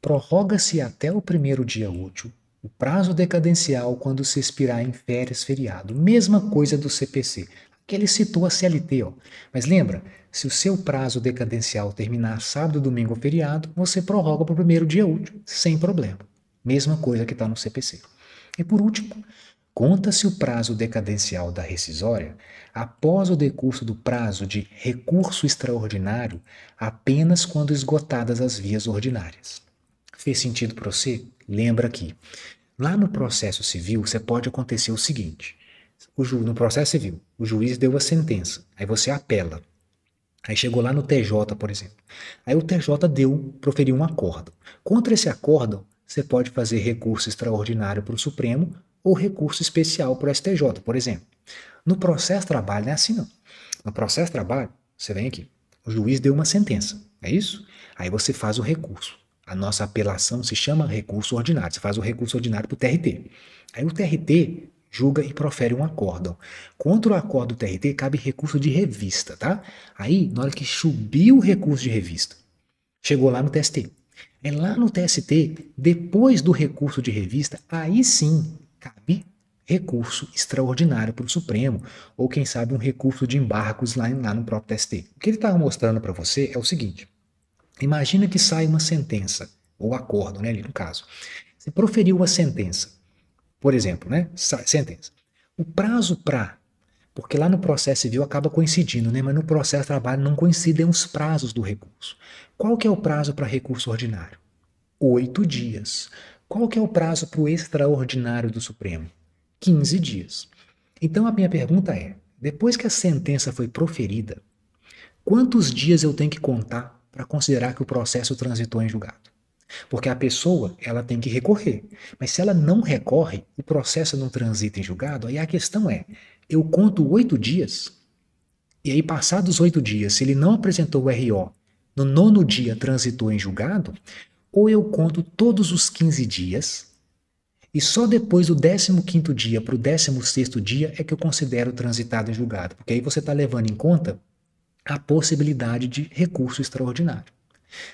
Prorroga-se até o primeiro dia útil o prazo decadencial quando se expirar em férias, feriado. Mesma coisa do CPC, que ele citou a CLT, ó. Mas lembra, se o seu prazo decadencial terminar sábado, domingo ou feriado, você prorroga para o primeiro dia útil, sem problema. Mesma coisa que está no CPC. E por último, conta-se o prazo decadencial da rescisória após o decurso do prazo de recurso extraordinário apenas quando esgotadas as vias ordinárias. Fez sentido para você? Lembra aqui. Lá no processo civil, você pode acontecer o seguinte. No processo civil, o juiz deu a sentença, aí você apela. Aí chegou lá no TJ, por exemplo. Aí o TJ proferiu um acórdão. Contra esse acórdão, você pode fazer recurso extraordinário para o Supremo ou recurso especial para o STJ, por exemplo. No processo trabalho não é assim, não. No processo trabalho, você vem aqui. O juiz deu uma sentença, é isso? Aí você faz o recurso. A nossa apelação se chama recurso ordinário. Você faz o recurso ordinário para o TRT. Aí o TRT julga e profere um acórdão. Contra o acórdão do TRT cabe recurso de revista, tá? Aí, na hora que subiu o recurso de revista, chegou lá no TST. É lá no TST, depois do recurso de revista, aí sim cabe recurso extraordinário para o Supremo, ou quem sabe um recurso de embargos lá no próprio TST. O que ele estava mostrando para você é o seguinte: imagina que sai uma sentença, ou acordo, né, ali no caso. Você proferiu a sentença, por exemplo, né, sentença. O prazo para, porque lá no processo civil acaba coincidindo, né, mas no processo de trabalho não coincidem os prazos do recurso. Qual que é o prazo para recurso ordinário? 8 dias. Qual que é o prazo para o extraordinário do Supremo? 15 dias. Então a minha pergunta é, depois que a sentença foi proferida, quantos dias eu tenho que contar para considerar que o processo transitou em julgado? Porque a pessoa, ela tem que recorrer. Mas se ela não recorre, o processo não transita em julgado, aí a questão é, eu conto 8 dias, e aí passados 8 dias, se ele não apresentou o RO, no 9º dia transitou em julgado, ou eu conto todos os 15 dias, e só depois do 15º dia para o 16º dia é que eu considero transitado em julgado, porque aí você está levando em conta a possibilidade de recurso extraordinário.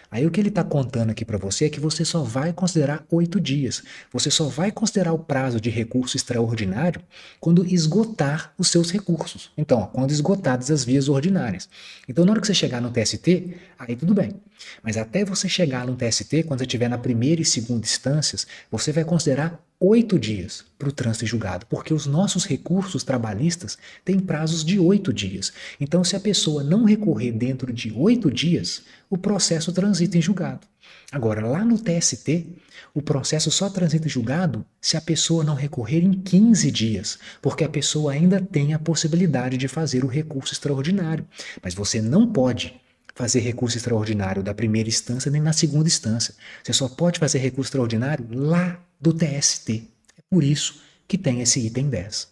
Aí o que ele está contando aqui para você é que você só vai considerar 8 dias. Você só vai considerar o prazo de recurso extraordinário quando esgotar os seus recursos. Então, ó, quando esgotadas as vias ordinárias. Então, na hora que você chegar no TST, aí tudo bem. Mas até você chegar no TST, quando você estiver na primeira e segunda instâncias, você vai considerar 8 dias para o trânsito em julgado, porque os nossos recursos trabalhistas têm prazos de 8 dias. Então, se a pessoa não recorrer dentro de 8 dias, o processo transita em julgado. Agora, lá no TST, o processo só transita em julgado se a pessoa não recorrer em 15 dias, porque a pessoa ainda tem a possibilidade de fazer o recurso extraordinário. Mas você não pode fazer recurso extraordinário da primeira instância nem na segunda instância. Você só pode fazer recurso extraordinário lá do TST. É por isso que tem esse item 10.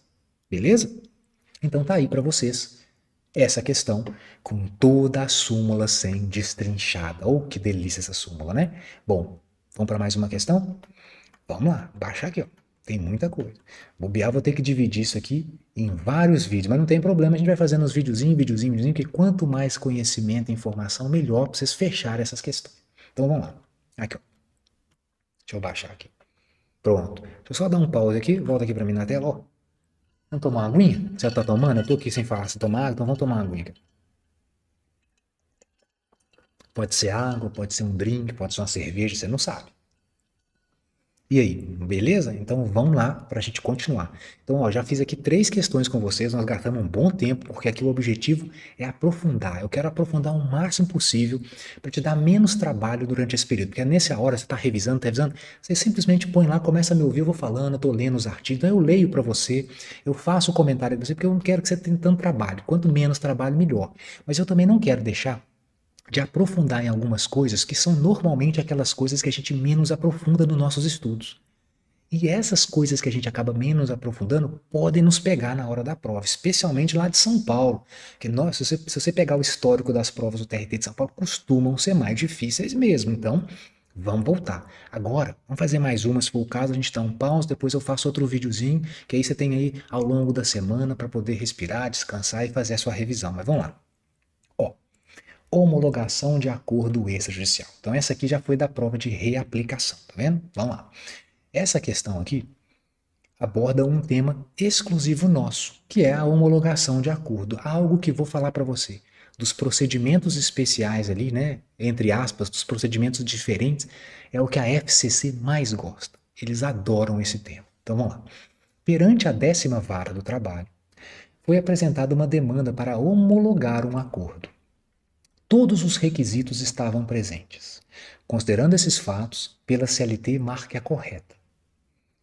Beleza? Então tá aí para vocês essa questão com toda a súmula sem destrinchada. Oh, que delícia essa súmula, né? Bom, vamos para mais uma questão? Vamos lá, baixa aqui, ó. Tem muita coisa. Bobear, vou ter que dividir isso aqui em vários vídeos, mas não tem problema, a gente vai fazendo uns videozinhos, porque quanto mais conhecimento e informação, melhor para vocês fecharem essas questões. Então vamos lá. Aqui, ó. Deixa eu baixar aqui. Pronto. Deixa eu só dar um pause aqui, volta aqui para mim na tela, ó. Vamos tomar uma aguinha? Você já tá tomando? Eu tô aqui sem falar se tomar água, então vamos tomar uma aguinha. Pode ser água, pode ser um drink, pode ser uma cerveja, você não sabe. E aí, beleza? Então vamos lá para a gente continuar. Então, ó, já fiz aqui 3 questões com vocês, nós gastamos um bom tempo, porque aqui o objetivo é aprofundar. Eu quero aprofundar o máximo possível para te dar menos trabalho durante esse período, porque nessa hora você está revisando, você simplesmente põe lá, começa a me ouvir, eu vou falando, eu estou lendo os artigos, então eu leio para você, eu faço o comentário para você, porque eu não quero que você tenha tanto trabalho. Quanto menos trabalho, melhor. Mas eu também não quero deixar de aprofundar em algumas coisas que são normalmente aquelas coisas que a gente menos aprofunda nos nossos estudos. E essas coisas que a gente acaba menos aprofundando podem nos pegar na hora da prova, especialmente lá de São Paulo. Que, nossa, se você pegar o histórico das provas do TRT de São Paulo, costumam ser mais difíceis mesmo. Então, vamos voltar. Agora, vamos fazer mais uma, se for o caso, a gente dá um pause, depois eu faço outro videozinho, que aí você tem aí ao longo da semana para poder respirar, descansar e fazer a sua revisão. Mas vamos lá. Ó, homologação de acordo extrajudicial. Então essa aqui já foi da prova de reaplicação, tá vendo? Vamos lá. Essa questão aqui aborda um tema exclusivo nosso, que é a homologação de acordo, algo que vou falar para você. Dos procedimentos especiais ali, né, entre aspas, dos procedimentos diferentes, é o que a FCC mais gosta. Eles adoram esse tema. Então vamos lá. Perante a 10ª Vara do Trabalho, foi apresentada uma demanda para homologar um acordo. Todos os requisitos estavam presentes. Considerando esses fatos, pela CLT, marque a correta.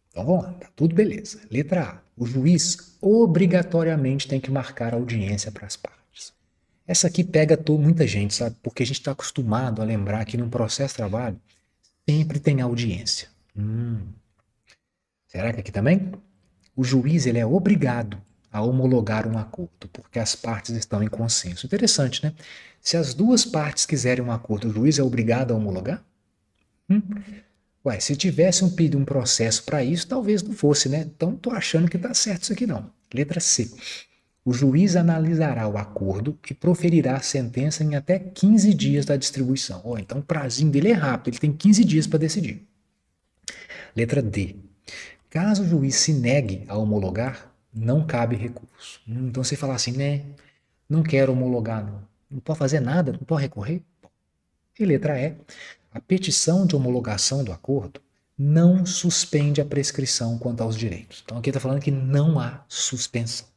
Então vamos lá, tá tudo beleza. Letra A. O juiz obrigatoriamente tem que marcar a audiência para as partes. Essa aqui pega muita gente, sabe? Porque a gente está acostumado a lembrar que num processo de trabalho sempre tem audiência. Será que aqui também? O juiz ele é obrigado a homologar um acordo, porque as partes estão em consenso. Interessante, né? Se as duas partes quiserem um acordo, o juiz é obrigado a homologar? Ué, se tivesse um processo para isso, talvez não fosse, né? Então, estou achando que está certo isso aqui não. Letra C. O juiz analisará o acordo e proferirá a sentença em até 15 dias da distribuição. Então, o prazinho dele é rápido, ele tem 15 dias para decidir. Letra D. Caso o juiz se negue a homologar, não cabe recurso. Então você fala assim, né? Não quero homologar, não. Não pode fazer nada, não pode recorrer. E letra E, a petição de homologação do acordo não suspende a prescrição quanto aos direitos. Então aqui está falando que não há suspensão.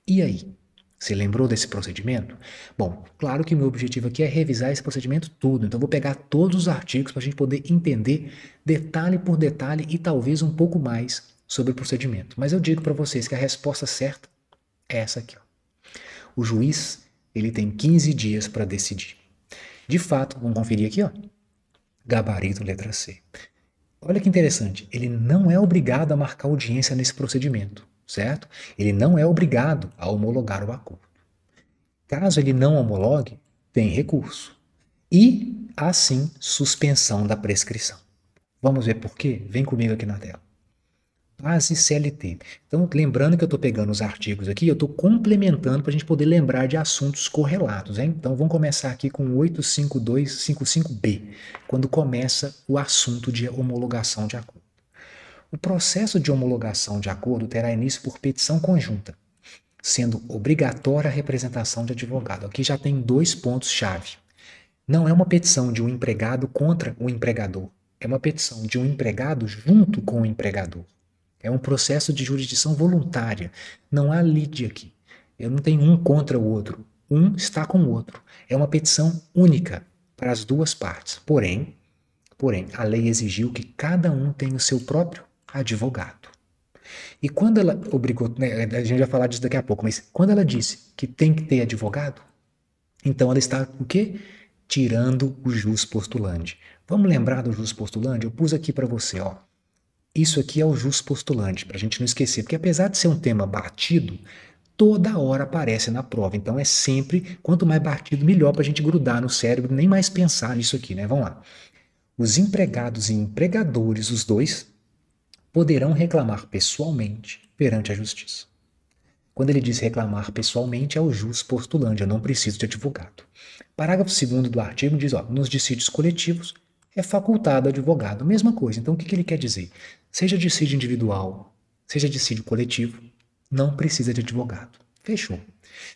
E aí? Você lembrou desse procedimento? Bom, claro que o meu objetivo aqui é revisar esse procedimento tudo, então eu vou pegar todos os artigos para a gente poder entender detalhe por detalhe e talvez um pouco mais sobre o procedimento. Mas eu digo para vocês que a resposta certa é essa aqui. Ó. O juiz ele tem 15 dias para decidir. De fato, vamos conferir aqui, ó. Gabarito letra C. Olha que interessante, ele não é obrigado a marcar audiência nesse procedimento, certo? Ele não é obrigado a homologar o acordo. Caso ele não homologue, tem recurso. E, assim, suspensão da prescrição. Vamos ver por quê? Vem comigo aqui na tela. Base CLT. Então, lembrando que eu estou pegando os artigos aqui, eu estou complementando para a gente poder lembrar de assuntos correlatos. Hein? Então, vamos começar aqui com 85255B, quando começa o assunto de homologação de acordo. O processo de homologação de acordo terá início por petição conjunta, sendo obrigatória a representação de advogado. Aqui já tem 2 pontos-chave. Não é uma petição de um empregado contra o empregador, é uma petição de um empregado junto com o empregador. É um processo de jurisdição voluntária. Não há lide aqui. Eu não tenho um contra o outro. Um está com o outro. É uma petição única para as duas partes. Porém, a lei exigiu que cada um tenha o seu próprio advogado. E quando ela obrigou, né, a gente vai falar disso daqui a pouco, mas quando ela disse que tem que ter advogado, então ela está o quê? Tirando o jus postulante. Vamos lembrar do jus postulante? Eu pus aqui para você, ó. Isso aqui é o jus postulante, para a gente não esquecer, porque apesar de ser um tema batido, toda hora aparece na prova. Então é sempre, quanto mais batido, melhor para a gente grudar no cérebro, nem mais pensar nisso aqui, né? Vamos lá. Os empregados e empregadores, os dois, poderão reclamar pessoalmente perante a justiça. Quando ele diz reclamar pessoalmente, é o jus postulante, eu não preciso de advogado. Parágrafo 2º do artigo diz, ó, nos dissídios coletivos, é facultado advogado. Mesma coisa. Então, o que ele quer dizer? Seja dissídio individual, seja dissídio coletivo, não precisa de advogado. Fechou.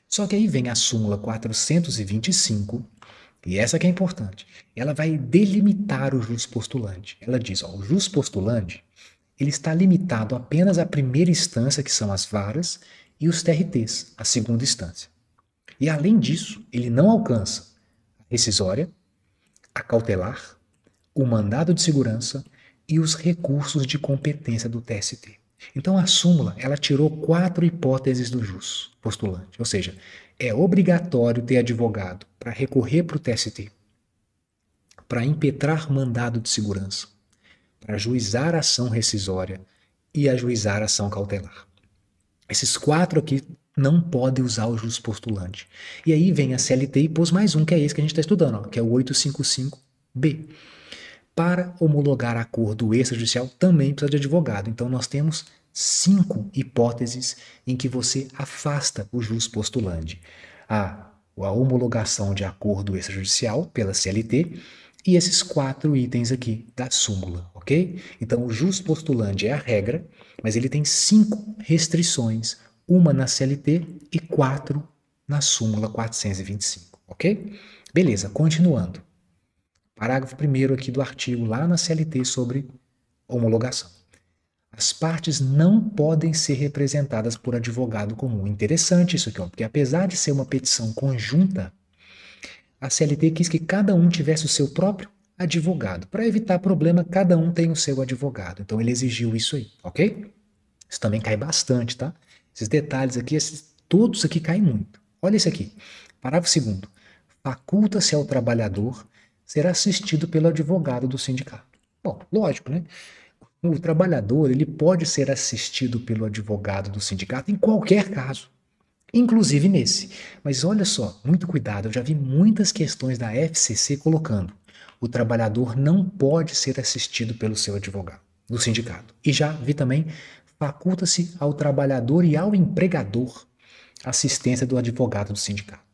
Só que aí vem a súmula 425, e essa que é importante. Ela vai delimitar o jus postulante. Ela diz, ó, o jus postulante, ele está limitado apenas à primeira instância, que são as varas, e os TRTs, a segunda instância. E além disso, ele não alcança a rescisória, a cautelar, o mandado de segurança e os recursos de competência do TST. Então a súmula, ela tirou 4 hipóteses do jus postulante, ou seja, é obrigatório ter advogado para recorrer para o TST, para impetrar mandado de segurança, para ajuizar ação rescisória e ajuizar ação cautelar. Esses 4 aqui não podem usar o jus postulante. E aí vem a CLT e pôs mais um, que é esse que a gente está estudando, ó, que é o 855B. Para homologar acordo extrajudicial também precisa de advogado. Então nós temos 5 hipóteses em que você afasta o jus postulante. A homologação de acordo extrajudicial pela CLT e esses 4 itens aqui da súmula, ok? Então o jus postulante é a regra, mas ele tem 5 restrições, uma na CLT e 4 na súmula 425, ok? Beleza, continuando. Parágrafo 1º aqui do artigo lá na CLT sobre homologação. As partes não podem ser representadas por advogado comum. Interessante isso aqui, ó, porque apesar de ser uma petição conjunta, a CLT quis que cada um tivesse o seu próprio advogado. Para evitar problema, cada um tem o seu advogado. Então ele exigiu isso aí, ok? Isso também cai bastante, tá? Esses detalhes aqui, todos aqui caem muito. Olha esse aqui. Parágrafo 2º. Faculta-se ao trabalhador ser assistido pelo advogado do sindicato. Bom, lógico, né? O trabalhador, ele pode ser assistido pelo advogado do sindicato em qualquer caso, inclusive nesse. Mas olha só, muito cuidado, eu já vi muitas questões da FCC colocando: o trabalhador não pode ser assistido pelo seu advogado, do sindicato. E já vi também: faculta-se ao trabalhador e ao empregador assistência do advogado do sindicato.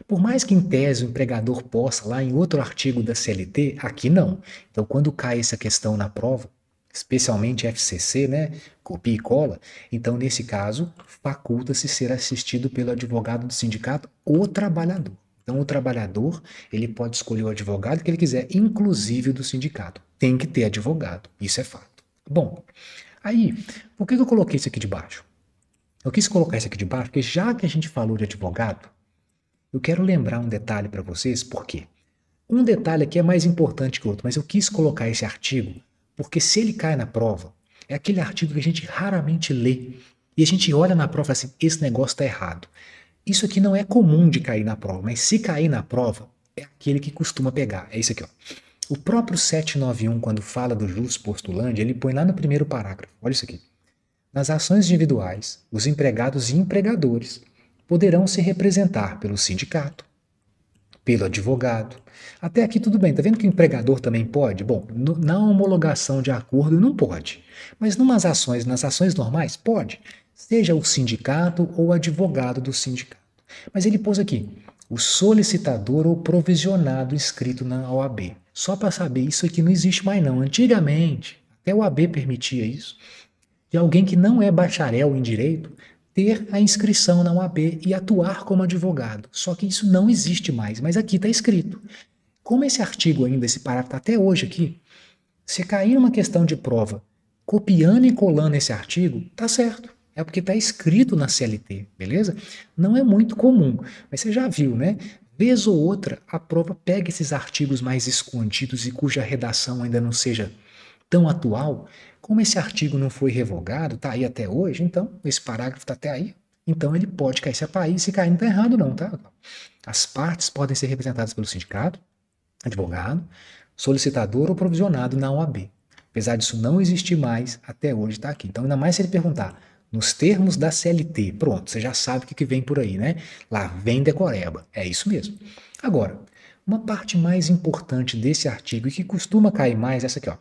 Por mais que em tese o empregador possa, lá em outro artigo da CLT, aqui não. Então quando cai essa questão na prova, especialmente FCC, né? Copia e cola. Então, nesse caso, faculta-se ser assistido pelo advogado do sindicato ou trabalhador. Então, o trabalhador, ele pode escolher o advogado que ele quiser, inclusive o do sindicato. Tem que ter advogado, isso é fato. Bom, aí, por que eu coloquei isso aqui de baixo? Eu quis colocar isso aqui de baixo porque já que a gente falou de advogado, eu quero lembrar um detalhe para vocês, por quê? Um detalhe aqui é mais importante que o outro, mas eu quis colocar esse artigo porque se ele cai na prova, é aquele artigo que a gente raramente lê e a gente olha na prova assim, esse negócio está errado. Isso aqui não é comum de cair na prova, mas se cair na prova, é aquele que costuma pegar. É isso aqui, ó. O próprio 791, quando fala do jus postulandi, ele põe lá no primeiro parágrafo. Olha isso aqui. Nas ações individuais, os empregados e empregadores poderão se representar pelo sindicato, pelo advogado. Até aqui tudo bem, tá vendo que o empregador também pode? Bom, na homologação de acordo não pode, mas nas ações normais pode, seja o sindicato ou o advogado do sindicato. Mas ele pôs aqui, o solicitador ou provisionado escrito na OAB. Só para saber, isso aqui não existe mais não. Antigamente, até o OAB permitia isso, de alguém que não é bacharel em direito ter a inscrição na OAB e atuar como advogado. Só que isso não existe mais, mas aqui está escrito. Como esse artigo ainda, esse parágrafo está até hoje aqui, se cair uma questão de prova copiando e colando esse artigo, tá certo. É porque está escrito na CLT, beleza? Não é muito comum, mas você já viu, né? Vez ou outra, a prova pega esses artigos mais escondidos e cuja redação ainda não seja tão atual. Como esse artigo não foi revogado, está aí até hoje, então, esse parágrafo está até aí, então ele pode cair. Se cair, não está errado não, tá? As partes podem ser representadas pelo sindicato, advogado, solicitador ou provisionado na OAB. Apesar disso não existir mais, até hoje está aqui. Então, ainda mais se ele perguntar, nos termos da CLT, pronto, você já sabe o que vem por aí, né? Lá vem decoreba, é isso mesmo. Agora, uma parte mais importante desse artigo e que costuma cair mais é essa aqui, ó.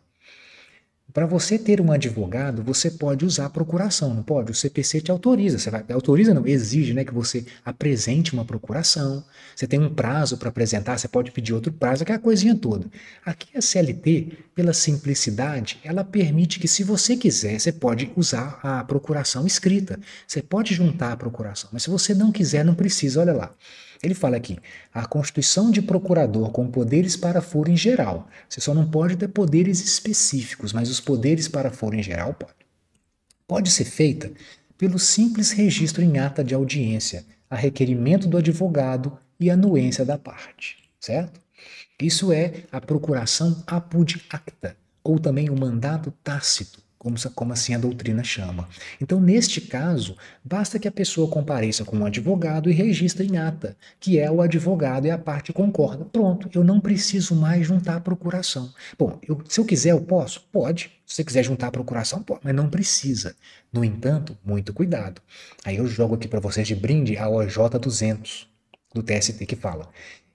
Para você ter um advogado, você pode usar a procuração, não pode? O CPC te autoriza, autoriza não, exige, né, que você apresente uma procuração, você tem um prazo para apresentar, você pode pedir outro prazo, aquela coisinha toda. Aqui a CLT, pela simplicidade, ela permite que se você quiser, você pode usar a procuração escrita, você pode juntar a procuração, mas se você não quiser, não precisa, olha lá. Ele fala aqui, a constituição de procurador com poderes para foro em geral. Você só não pode ter poderes específicos, mas os poderes para foro em geral pode. Pode ser feita pelo simples registro em ata de audiência, a requerimento do advogado e anuência da parte, certo? Isso é a procuração apud acta, ou também o mandato tácito, como assim a doutrina chama. Então, neste caso, basta que a pessoa compareça com um advogado e registre em ata, que é o advogado e a parte concorda. Pronto, eu não preciso mais juntar a procuração. Bom, se eu quiser, eu posso? Pode. Se você quiser juntar a procuração, pode, mas não precisa. No entanto, muito cuidado. Aí eu jogo aqui para vocês de brinde a OJ 200 do TST que fala: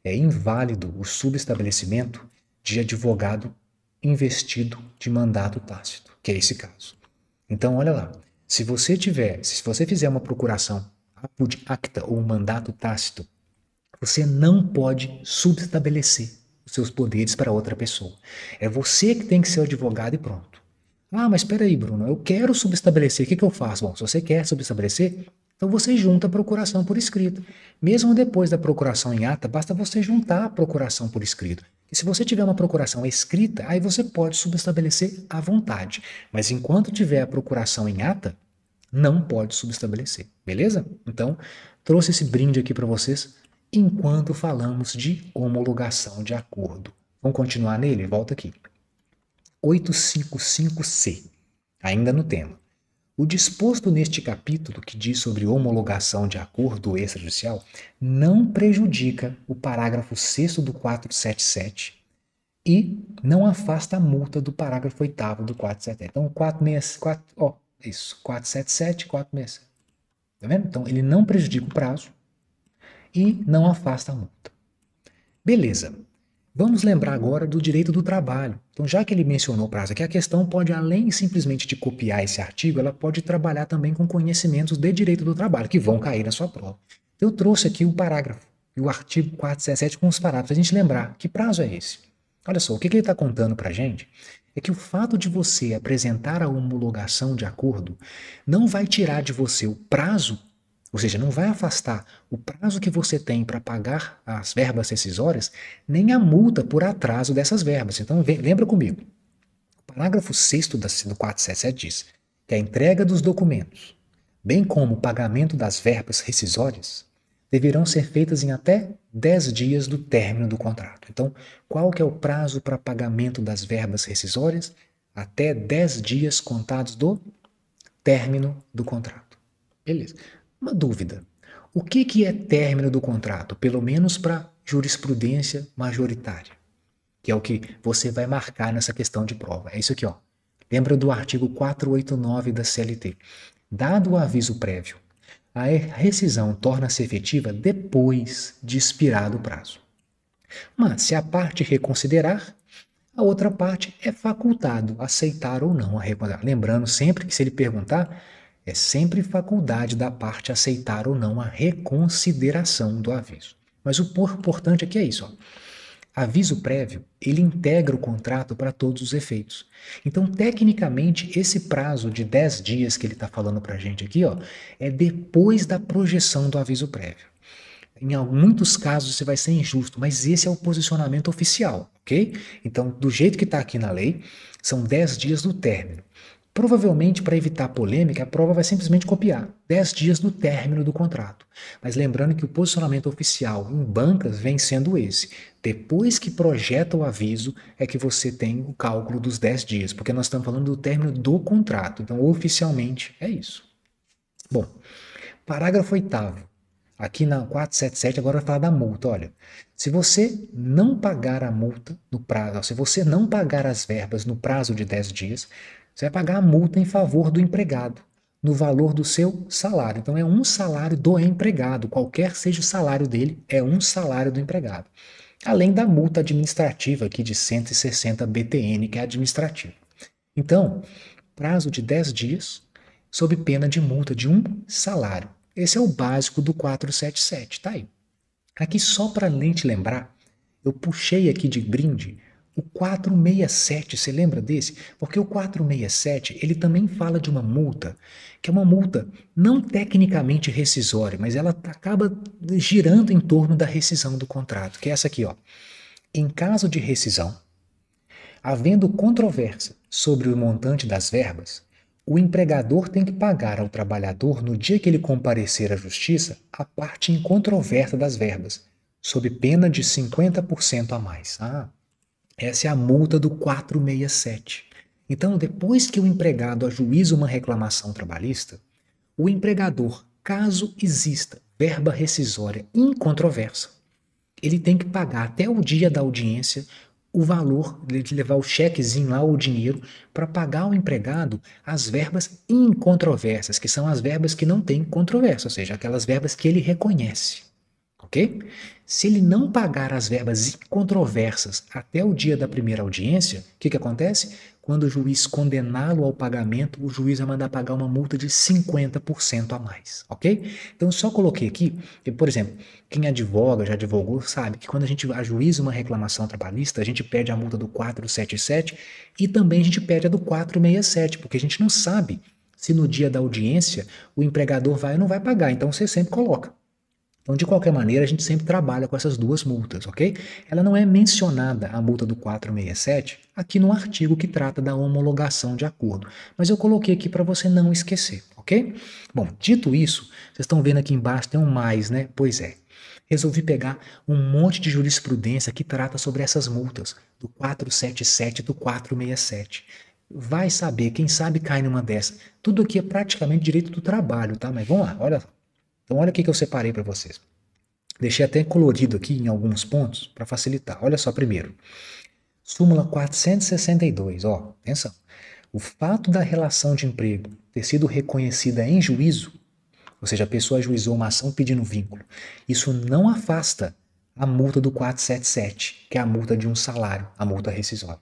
é inválido o subestabelecimento de advogado investido de mandato tácito, que é esse caso. Então, olha lá, se você fizer uma procuração apud acta ou um mandato tácito, você não pode subestabelecer os seus poderes para outra pessoa. É você que tem que ser o advogado e pronto. Ah, mas espera aí, Bruno, eu quero subestabelecer, o que eu faço? Bom, se você quer subestabelecer, então você junta a procuração por escrito. Mesmo depois da procuração em ata, basta você juntar a procuração por escrito. E se você tiver uma procuração escrita, aí você pode subestabelecer à vontade. Mas enquanto tiver a procuração em ata, não pode subestabelecer, beleza? Então, trouxe esse brinde aqui para vocês enquanto falamos de homologação de acordo. Vamos continuar nele? Volta aqui. 855C, ainda no tema. O disposto neste capítulo, que diz sobre homologação de acordo extrajudicial, não prejudica o parágrafo 6º do 477 e não afasta a multa do parágrafo 8º do 477. Então, 477 e 467. Tá vendo? Então, ele não prejudica o prazo e não afasta a multa. Beleza. Vamos lembrar agora do direito do trabalho. Então, já que ele mencionou o prazo aqui, a questão pode, além simplesmente de copiar esse artigo, ela pode trabalhar também com conhecimentos de direito do trabalho, que vão cair na sua prova. Eu trouxe aqui o parágrafo e o artigo 477 com os parágrafos, para a gente lembrar que prazo é esse. Olha só, o que ele está contando para a gente é que o fato de você apresentar a homologação de acordo não vai tirar de você o prazo, ou seja, não vai afastar o prazo que você tem para pagar as verbas rescisórias, nem a multa por atraso dessas verbas. Então, lembra comigo. O parágrafo 6º do 477 diz que a entrega dos documentos, bem como o pagamento das verbas rescisórias, deverão ser feitas em até 10 dias do término do contrato. Então, qual que é o prazo para pagamento das verbas rescisórias? Até 10 dias contados do término do contrato. Beleza. Uma dúvida. O que é término do contrato? Pelo menos para jurisprudência majoritária, que é o que você vai marcar nessa questão de prova. É isso aqui, ó. Lembra do artigo 489 da CLT. Dado o aviso prévio, a rescisão torna-se efetiva depois de expirado o prazo. Mas, se a parte reconsiderar, a outra parte é facultado aceitar ou não a reconsideração. Lembrando sempre que, se ele perguntar, é sempre faculdade da parte aceitar ou não a reconsideração do aviso. Mas o importante aqui é isso, ó. Aviso prévio, ele integra o contrato para todos os efeitos. Então, tecnicamente, esse prazo de 10 dias que ele está falando para a gente aqui, ó, é depois da projeção do aviso prévio. Em muitos casos isso vai ser injusto, mas esse é o posicionamento oficial, ok? Então, do jeito que está aqui na lei, são 10 dias do término. Provavelmente, para evitar polêmica, a prova vai simplesmente copiar 10 dias do término do contrato. Mas lembrando que o posicionamento oficial em bancas vem sendo esse. Depois que projeta o aviso, é que você tem o cálculo dos 10 dias, porque nós estamos falando do término do contrato. Então, oficialmente, é isso. Bom, parágrafo 8º. Aqui na 477 agora vai falar da multa. Olha, se você não pagar a multa no prazo, se você não pagar as verbas no prazo de 10 dias, você vai pagar a multa em favor do empregado, no valor do seu salário. Então é um salário do empregado, qualquer seja o salário dele, é um salário do empregado. Além da multa administrativa aqui de 160 BTN, que é administrativa. Então, prazo de 10 dias, sob pena de multa de um salário. Esse é o básico do 477, tá aí. Aqui só para te lembrar, eu puxei aqui de brinde o 467, você lembra desse? Porque o 467, ele também fala de uma multa, que é uma multa não tecnicamente rescisória, mas ela acaba girando em torno da rescisão do contrato, que é essa aqui, ó. Em caso de rescisão, havendo controvérsia sobre o montante das verbas, o empregador tem que pagar ao trabalhador, no dia que ele comparecer à justiça, a parte incontroversa das verbas, sob pena de 50% a mais. Essa é a multa do 467. Então, depois que o empregado ajuiza uma reclamação trabalhista, o empregador, caso exista verba rescisória incontroversa, ele tem que pagar até o dia da audiência o valor, de levar o chequezinho lá, o dinheiro, para pagar ao empregado as verbas incontroversas, que são as verbas que não têm controvérsia, ou seja, aquelas verbas que ele reconhece, ok? Se ele não pagar as verbas incontroversas até o dia da primeira audiência, o que acontece? Quando o juiz condená-lo ao pagamento, o juiz vai mandar pagar uma multa de 50% a mais, ok? Então, eu só coloquei aqui, que, por exemplo, quem advoga, já advogou, sabe que quando a gente ajuiza uma reclamação trabalhista, a gente pede a multa do 477 e também a gente pede a do 467, porque a gente não sabe se no dia da audiência o empregador vai ou não vai pagar, então você sempre coloca. Então, de qualquer maneira, a gente sempre trabalha com essas duas multas, ok? Ela não é mencionada, a multa do 467, aqui no artigo que trata da homologação de acordo, mas eu coloquei aqui para você não esquecer, ok? Bom, dito isso, vocês estão vendo aqui embaixo, tem um mais, né? Pois é. Resolvi pegar um monte de jurisprudência que trata sobre essas multas, do 477 e do 467. Vai saber, quem sabe cai numa dessas. Tudo aqui é praticamente direito do trabalho, tá? Mas vamos lá, olha só. Então, olha o que eu separei para vocês. Deixei até colorido aqui em alguns pontos para facilitar. Olha só primeiro. Súmula 462, ó, atenção. O fato da relação de emprego ter sido reconhecida em juízo, ou seja, a pessoa ajuizou uma ação pedindo vínculo, isso não afasta a multa do 477, que é a multa de um salário, a multa rescisória.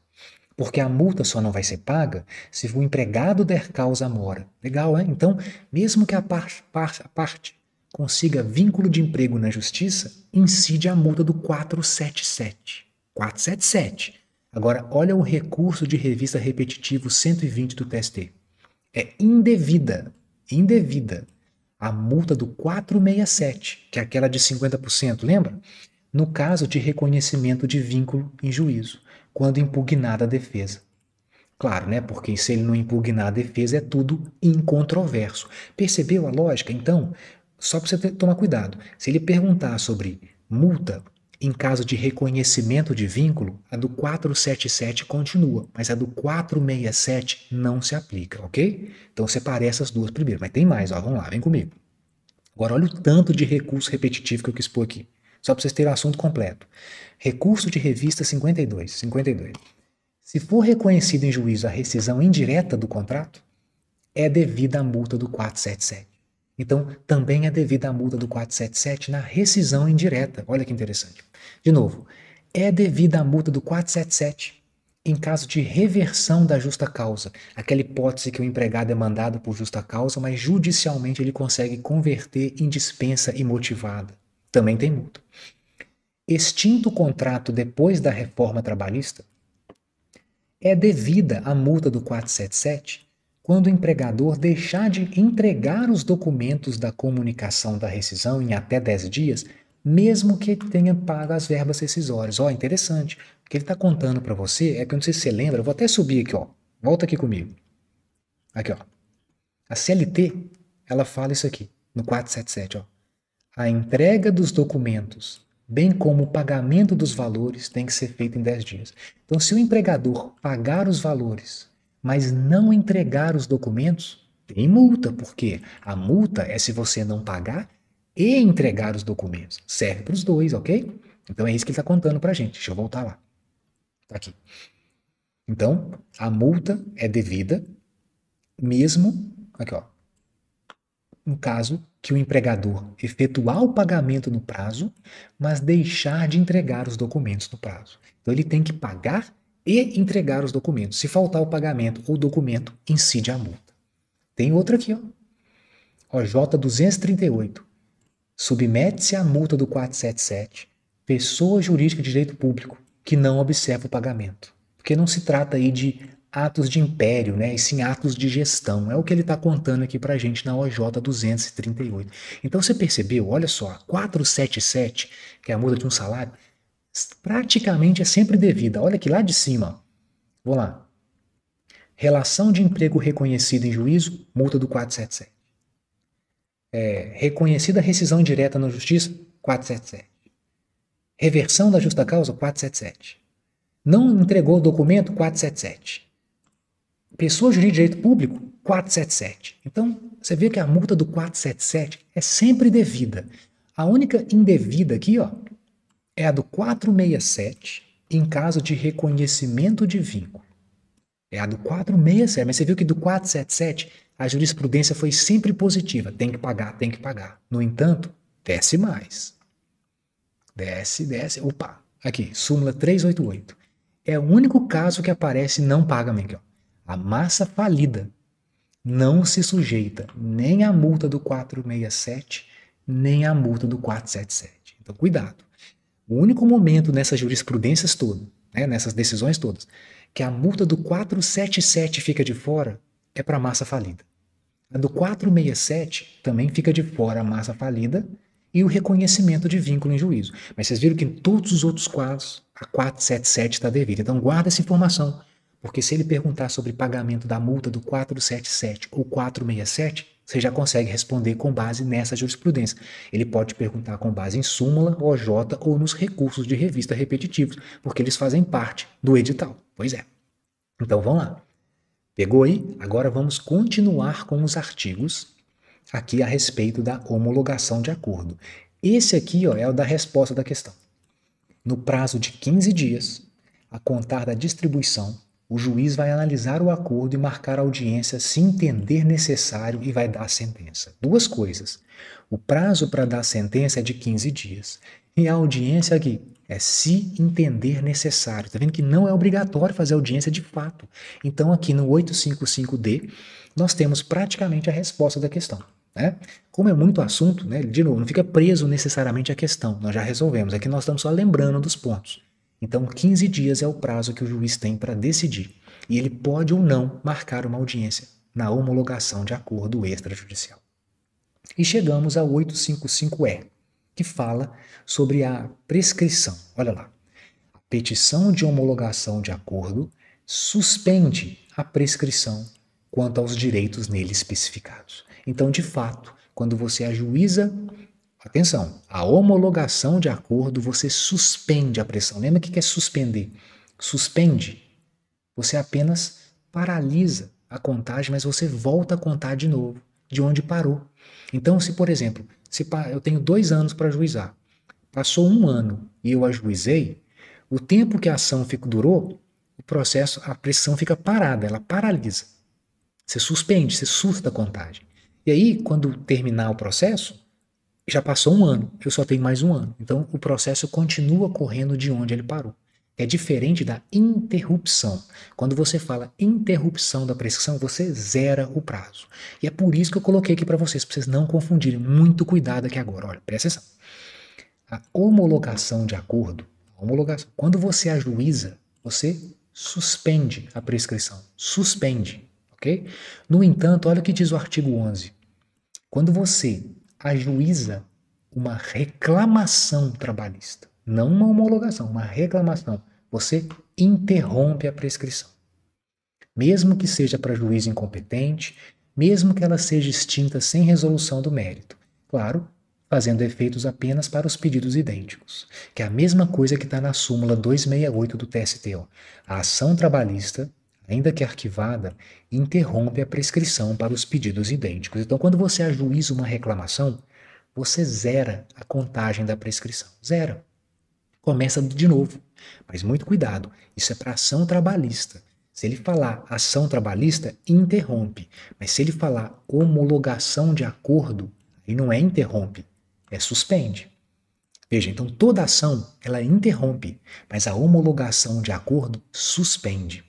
Porque a multa só não vai ser paga se o empregado der causa mora. Legal, né? Então, mesmo que a parte consiga vínculo de emprego na justiça, incide a multa do 477. 477. Agora, olha o recurso de revista repetitivo 120 do TST. É indevida, indevida, a multa do 467, que é aquela de 50%, lembra? No caso de reconhecimento de vínculo em juízo, quando impugnada a defesa. Claro, né? Porque se ele não impugnar a defesa, é tudo incontroverso. Percebeu a lógica? Então, só para você tomar cuidado. Se ele perguntar sobre multa em caso de reconhecimento de vínculo, a do 477 continua, mas a do 467 não se aplica, ok? Então, separei essas duas primeiro. Mas tem mais, ó, vamos lá, vem comigo. Agora, olha o tanto de recurso repetitivo que eu quis pôr aqui, só para vocês terem o assunto completo. Recurso de revista 52. Se for reconhecido em juízo a rescisão indireta do contrato, é devida a multa do 477. Então, também é devida a multa do 477 na rescisão indireta. Olha que interessante. De novo, é devida a multa do 477 em caso de reversão da justa causa, aquela hipótese que o empregado é mandado por justa causa, mas judicialmente ele consegue converter em dispensa imotivada. Também tem multa. Extinto o contrato depois da reforma trabalhista, é devida a multa do 477 quando o empregador deixar de entregar os documentos da comunicação da rescisão em até 10 dias, mesmo que ele tenha pago as verbas rescisórias. Ó, interessante. O que ele está contando para você é que, eu não sei se você lembra, eu vou até subir aqui, ó. Volta aqui comigo. Aqui, ó. A CLT, ela fala isso aqui, no 477, ó. A entrega dos documentos, bem como o pagamento dos valores, tem que ser feito em 10 dias. Então, se o empregador pagar os valores, mas não entregar os documentos, tem multa, porque a multa é se você não pagar e entregar os documentos. Serve para os dois, ok? Então, é isso que ele está contando para a gente. Deixa eu voltar lá. Tá aqui. Então, a multa é devida, mesmo, aqui ó, no caso que o empregador efetuar o pagamento no prazo, mas deixar de entregar os documentos no prazo. Então, ele tem que pagar e entregar os documentos. Se faltar o pagamento ou o documento, incide a multa. Tem outra aqui, ó. OJ 238. Submete-se à multa do 477 pessoa jurídica de direito público que não observa o pagamento. Porque não se trata aí de atos de império, né? E sim atos de gestão. É o que ele está contando aqui para a gente na OJ 238. Então você percebeu, olha só, 477, que é a multa de um salário, praticamente é sempre devida. Olha aqui lá de cima. Vamos lá. Relação de emprego reconhecida em juízo, multa do 477. Reconhecida rescisão indireta na justiça, 477. Reversão da justa causa, 477. Não entregou o documento, 477. Pessoa jurídica de direito público, 477. Então, você vê que a multa do 477 é sempre devida. A única indevida aqui, ó, é a do 467, em caso de reconhecimento de vínculo. É a do 467, mas você viu que do 477 a jurisprudência foi sempre positiva. Tem que pagar, tem que pagar. No entanto, desce mais. Desce. Opa, aqui, súmula 388. É o único caso que aparece não paga, Miguel. A massa falida não se sujeita nem à multa do 467, nem à multa do 477. Então, cuidado. O único momento nessas jurisprudências todas, né, nessas decisões todas, que a multa do 477 fica de fora é para a massa falida. A do 467 também fica de fora a massa falida e o reconhecimento de vínculo em juízo. Mas vocês viram que em todos os outros casos a 477 está devida. Então guarda essa informação, porque se ele perguntar sobre pagamento da multa do 477 ou 467, você já consegue responder com base nessa jurisprudência. Ele pode perguntar com base em súmula, OJ ou nos recursos de revista repetitivos, porque eles fazem parte do edital. Pois é. Então vamos lá. Pegou aí? Agora vamos continuar com os artigos aqui a respeito da homologação de acordo. Esse aqui, ó, é o da resposta da questão. No prazo de 15 dias, a contar da distribuição, o juiz vai analisar o acordo e marcar a audiência se entender necessário e vai dar a sentença. Duas coisas. O prazo para dar a sentença é de 15 dias. E a audiência aqui é se entender necessário. Está vendo que não é obrigatório fazer audiência de fato. Então aqui no 855D, nós temos praticamente a resposta da questão. Né? Como é muito assunto, né? De novo, não fica preso necessariamente à questão. Nós já resolvemos. Aqui nós estamos só lembrando dos pontos. Então, 15 dias é o prazo que o juiz tem para decidir. E ele pode ou não marcar uma audiência na homologação de acordo extrajudicial. E chegamos ao 855-E, que fala sobre a prescrição. Olha lá. A petição de homologação de acordo suspende a prescrição quanto aos direitos nele especificados. Então, de fato, quando você ajuiza, atenção, a homologação de acordo, você suspende a pressão. Lembra o que é suspender? Suspende. Você apenas paralisa a contagem, mas você volta a contar de novo, de onde parou. Então, se, por exemplo, eu tenho 2 anos para ajuizar, passou 1 ano e eu ajuizei, o tempo que a ação durou, o processo, a pressão fica parada, ela paralisa. Você suspende, você surta a contagem. E aí, quando terminar o processo, já passou 1 ano, eu só tenho mais 1 ano. Então, o processo continua correndo de onde ele parou. É diferente da interrupção. Quando você fala interrupção da prescrição, você zera o prazo. E é por isso que eu coloquei aqui para vocês não confundirem. Muito cuidado aqui agora. Olha, presta atenção. A homologação de acordo, quando você ajuiza, você suspende a prescrição. Suspende, ok? No entanto, olha o que diz o artigo 11. Quando você ajuiza uma reclamação trabalhista, não uma homologação, uma reclamação, você interrompe a prescrição. Mesmo que seja para juiz incompetente, mesmo que ela seja extinta sem resolução do mérito. Claro, fazendo efeitos apenas para os pedidos idênticos, que é a mesma coisa que está na súmula 268 do TST. Ó. A ação trabalhista, ainda que arquivada, interrompe a prescrição para os pedidos idênticos. Então, quando você ajuiza uma reclamação, você zera a contagem da prescrição. Zera. Começa de novo. Mas muito cuidado, isso é para ação trabalhista. Se ele falar ação trabalhista, interrompe. Mas se ele falar homologação de acordo, aí não é interrompe, é suspende. Veja, então toda ação, ela interrompe, mas a homologação de acordo suspende.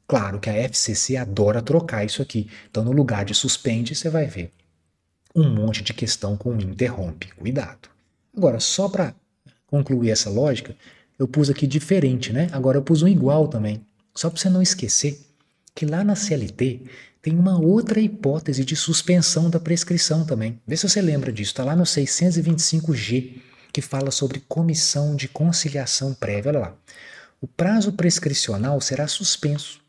Claro que a FCC adora trocar isso aqui. Então, no lugar de suspende, você vai ver um monte de questão com interrompe. Cuidado. Agora, só para concluir essa lógica, eu pus aqui diferente, né? Agora eu pus um igual também. Só para você não esquecer que lá na CLT tem uma outra hipótese de suspensão da prescrição também. Vê se você lembra disso. Está lá no 625G, que fala sobre comissão de conciliação prévia. Olha lá. O prazo prescricional será suspenso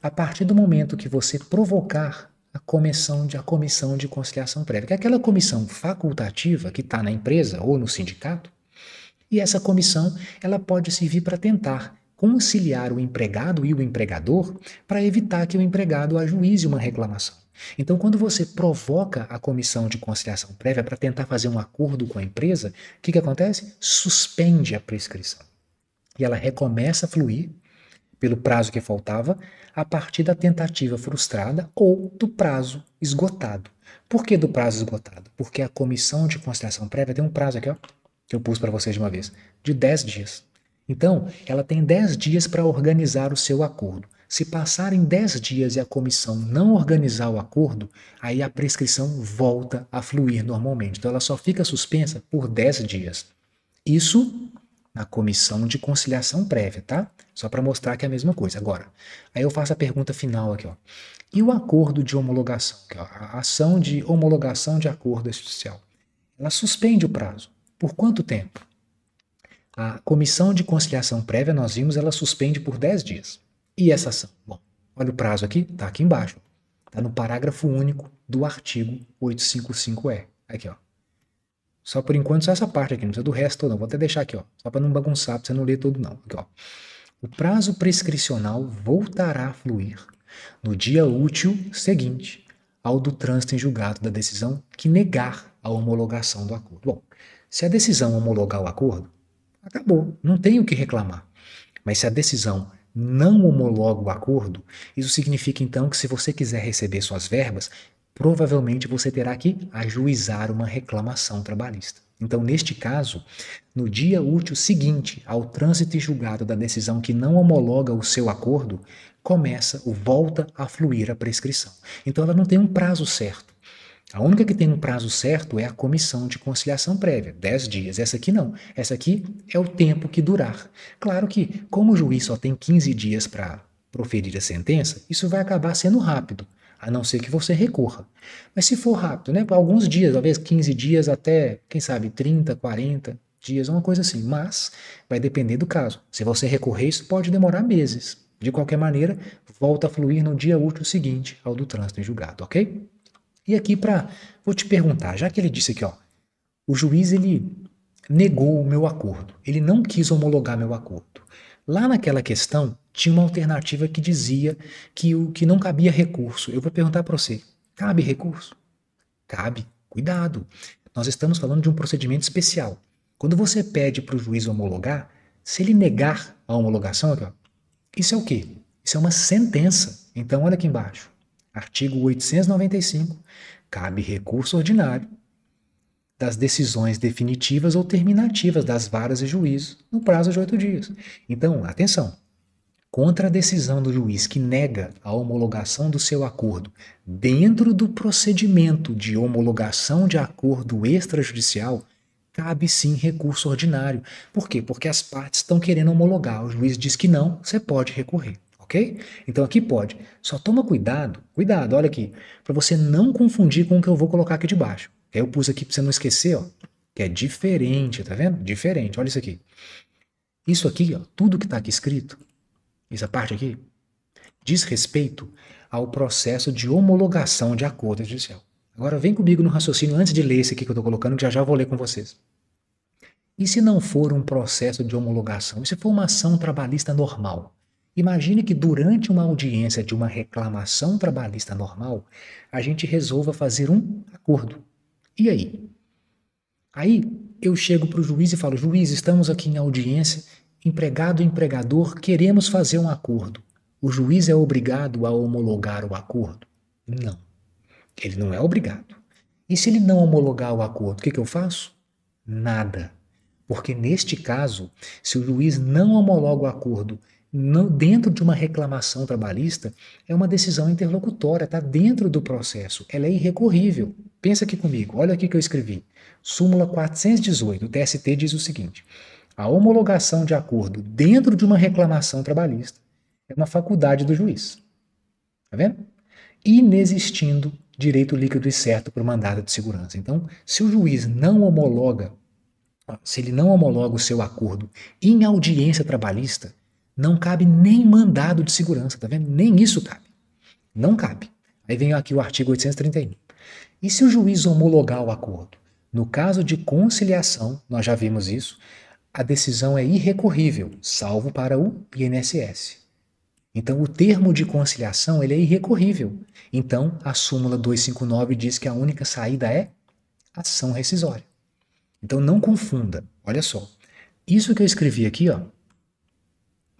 a partir do momento que você provocar a comissão de conciliação prévia, que é aquela comissão facultativa que está na empresa ou no sindicato, e essa comissão ela pode servir para tentar conciliar o empregado e o empregador para evitar que o empregado ajuize uma reclamação. Então, quando você provoca a comissão de conciliação prévia para tentar fazer um acordo com a empresa, o que acontece? Suspende a prescrição. E ela recomeça a fluir pelo prazo que faltava, a partir da tentativa frustrada ou do prazo esgotado. Por que do prazo esgotado? Porque a comissão de conciliação prévia tem um prazo aqui, ó, que eu pus para vocês de uma vez, de 10 dias. Então, ela tem 10 dias para organizar o seu acordo. Se passarem 10 dias e a comissão não organizar o acordo, aí a prescrição volta a fluir normalmente. Então, ela só fica suspensa por 10 dias. Isso na comissão de conciliação prévia, tá? Só para mostrar que é a mesma coisa. Agora, aí eu faço a pergunta final aqui, ó. E o acordo de homologação? Que é a ação de homologação de acordo extrajudicial. Ela suspende o prazo. Por quanto tempo? A comissão de conciliação prévia, nós vimos, ela suspende por 10 dias. E essa ação? Bom, olha o prazo aqui, tá aqui embaixo. Tá no parágrafo único do artigo 855-E. Aqui, ó. Só por enquanto, só essa parte aqui, não precisa do resto todo, não. Vou até deixar aqui, ó. Só para não bagunçar, para você não ler tudo, não. Aqui, ó. O prazo prescricional voltará a fluir no dia útil seguinte ao do trânsito em julgado da decisão que negar a homologação do acordo. Bom, se a decisão homologar o acordo, acabou, não tem o que reclamar. Mas se a decisão não homologa o acordo, isso significa então que se você quiser receber suas verbas, provavelmente você terá que ajuizar uma reclamação trabalhista. Então, neste caso, no dia útil seguinte ao trânsito e julgado da decisão que não homologa o seu acordo, volta a fluir a prescrição. Então, ela não tem um prazo certo. A única que tem um prazo certo é a comissão de conciliação prévia, 10 dias. Essa aqui não. Essa aqui é o tempo que durar. Claro que, como o juiz só tem 15 dias para proferir a sentença, isso vai acabar sendo rápido, a não ser que você recorra. Mas se for rápido, né, por alguns dias, talvez 15 dias até, quem sabe, 30, 40 dias, uma coisa assim. Mas vai depender do caso. Se você recorrer, isso pode demorar meses. De qualquer maneira, volta a fluir no dia útil seguinte ao do trânsito em julgado, ok? E aqui vou te perguntar, já que ele disse aqui, ó, o juiz ele negou o meu acordo, ele não quis homologar meu acordo. Lá naquela questão tinha uma alternativa que dizia que não cabia recurso. Eu vou perguntar para você, cabe recurso? Cabe. Cuidado. Nós estamos falando de um procedimento especial. Quando você pede para o juiz homologar, se ele negar a homologação, aqui, ó, isso é o quê? Isso é uma sentença. Então, olha aqui embaixo. Artigo 895, cabe recurso ordinário das decisões definitivas ou terminativas das varas e juízos no prazo de 8 dias. Então, atenção, contra a decisão do juiz que nega a homologação do seu acordo dentro do procedimento de homologação de acordo extrajudicial, cabe sim recurso ordinário. Por quê? Porque as partes estão querendo homologar. O juiz diz que não, você pode recorrer. Ok? Então aqui pode. Só toma cuidado, olha aqui, para você não confundir com o que eu vou colocar aqui de baixo. Eu pus aqui para você não esquecer, ó, que é diferente, tá vendo? Diferente, olha isso aqui. Isso aqui, ó, tudo que está aqui escrito, essa parte aqui, diz respeito ao processo de homologação de acordo judicial. Agora vem comigo no raciocínio antes de ler esse aqui que eu estou colocando, que já eu vou ler com vocês. E se não for um processo de homologação? E se for uma ação trabalhista normal? Imagine que durante uma audiência de uma reclamação trabalhista normal, a gente resolva fazer um acordo. E aí? Aí eu chego para o juiz e falo, juiz, estamos aqui em audiência, empregado e empregador, queremos fazer um acordo. O juiz é obrigado a homologar o acordo? Não. Ele não é obrigado. E se ele não homologar o acordo, o que eu faço? Nada. Porque neste caso, se o juiz não homologa o acordo dentro de uma reclamação trabalhista, é uma decisão interlocutória, está dentro do processo, ela é irrecorrível. Pensa aqui comigo, olha aqui que eu escrevi. Súmula 418, o TST diz o seguinte, a homologação de acordo dentro de uma reclamação trabalhista é uma faculdade do juiz. Tá vendo? Inexistindo direito líquido e certo por mandado de segurança. Então, se o juiz não homologa, se ele não homologa o seu acordo em audiência trabalhista, não cabe nem mandado de segurança, tá vendo? Nem isso cabe. Não cabe. Aí vem aqui o artigo 831. E se o juiz homologar o acordo? No caso de conciliação, nós já vimos isso, a decisão é irrecorrível, salvo para o INSS. Então, o termo de conciliação ele é irrecorrível. Então, a súmula 259 diz que a única saída é ação rescisória. Então, não confunda. Olha só. Isso que eu escrevi aqui, ó,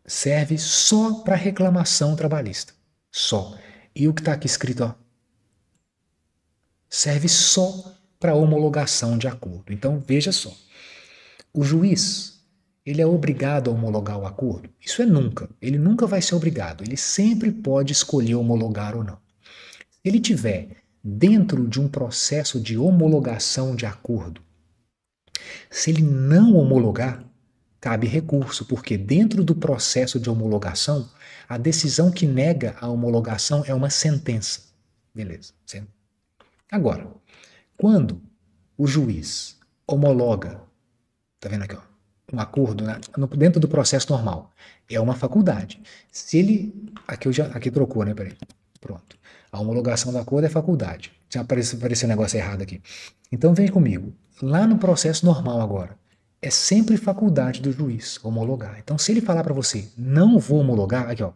serve só para reclamação trabalhista. Só. E o que está aqui escrito, ó, serve só para homologação de acordo. Então, veja só. O juiz, ele é obrigado a homologar o acordo? Isso é nunca. Ele nunca vai ser obrigado. Ele sempre pode escolher homologar ou não. Se ele tiver dentro de um processo de homologação de acordo, se ele não homologar, cabe recurso, porque dentro do processo de homologação, a decisão que nega a homologação é uma sentença. Beleza. Agora, quando o juiz homologa, tá vendo aqui, ó, um acordo, né, dentro do processo normal, é uma faculdade. Se ele, aqui trocou, né, peraí, pronto. A homologação do acordo é faculdade. Já apareceu um negócio errado aqui. Então vem comigo. Lá no processo normal agora, é sempre faculdade do juiz homologar. Então se ele falar para você, não vou homologar, aqui ó,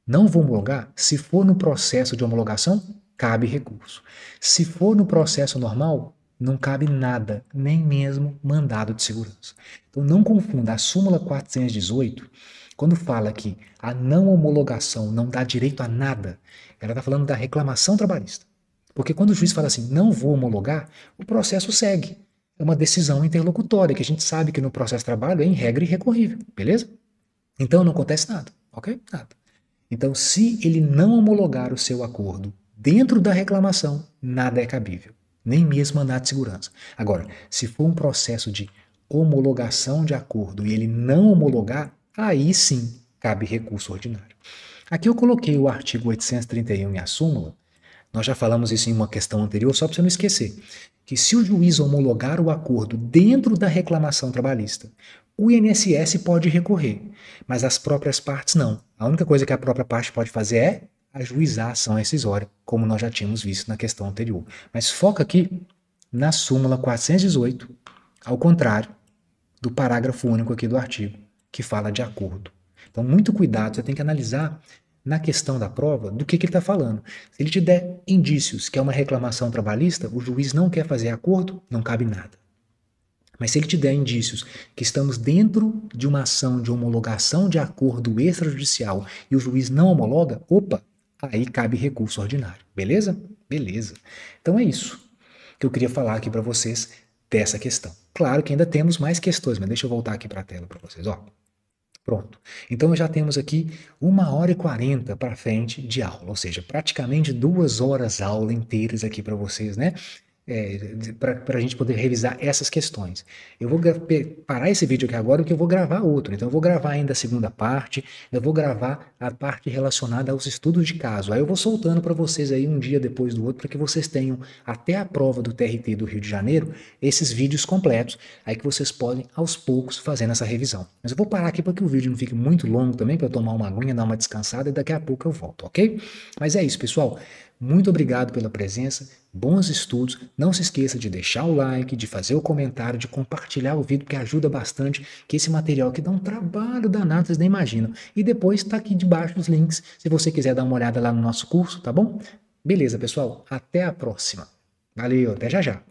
não vou homologar, se for no processo de homologação, cabe recurso. Se for no processo normal, não cabe nada, nem mesmo mandado de segurança. Então não confunda, a súmula 418, quando fala que a não homologação não dá direito a nada, ela está falando da reclamação trabalhista. Porque quando o juiz fala assim, não vou homologar, o processo segue. É uma decisão interlocutória, que a gente sabe que no processo de trabalho é em regra irrecorrível, beleza? Então não acontece nada, ok? Nada. Então se ele não homologar o seu acordo dentro da reclamação, nada é cabível. nem mesmo mandado de segurança. Agora, se for um processo de homologação de acordo e ele não homologar, aí sim cabe recurso ordinário. Aqui eu coloquei o artigo 831 e a súmula. Nós já falamos isso em uma questão anterior, só para você não esquecer, que se o juiz homologar o acordo dentro da reclamação trabalhista, o INSS pode recorrer, mas as próprias partes não. A única coisa que a própria parte pode fazer é ajuizar a ação rescisória, como nós já tínhamos visto na questão anterior. Mas foca aqui na súmula 418, ao contrário do parágrafo único aqui do artigo, que fala de acordo. Então, muito cuidado, você tem que analisar na questão da prova do que ele está falando. Se ele te der indícios que é uma reclamação trabalhista, o juiz não quer fazer acordo, não cabe nada. Mas se ele te der indícios que estamos dentro de uma ação de homologação de acordo extrajudicial e o juiz não homologa, opa, aí cabe recurso ordinário. Beleza? Beleza. Então é isso que eu queria falar aqui para vocês dessa questão. Claro que ainda temos mais questões, mas deixa eu voltar aqui para a tela para vocês. Ó. Pronto. Então já temos aqui 1h40 para frente de aula, ou seja, praticamente 2 horas aula inteiras aqui para vocês, né? Para a gente poder revisar essas questões. Eu vou parar esse vídeo aqui agora porque eu vou gravar outro. Então eu vou gravar ainda a segunda parte, eu vou gravar a parte relacionada aos estudos de caso. Aí eu vou soltando para vocês aí um dia depois do outro para que vocês tenham até a prova do TRT do Rio de Janeiro esses vídeos completos, aí que vocês podem aos poucos fazendo essa revisão. Mas eu vou parar aqui para que o vídeo não fique muito longo também, para eu tomar uma aguinha, dar uma descansada e daqui a pouco eu volto, ok? Mas é isso, pessoal. Muito obrigado pela presença, bons estudos, não se esqueça de deixar o like, de fazer o comentário, de compartilhar o vídeo, porque ajuda bastante, que esse material aqui dá um trabalho danado, vocês nem imaginam. E depois está aqui debaixo os links, se você quiser dar uma olhada lá no nosso curso, tá bom? Beleza, pessoal, até a próxima. Valeu, até já já.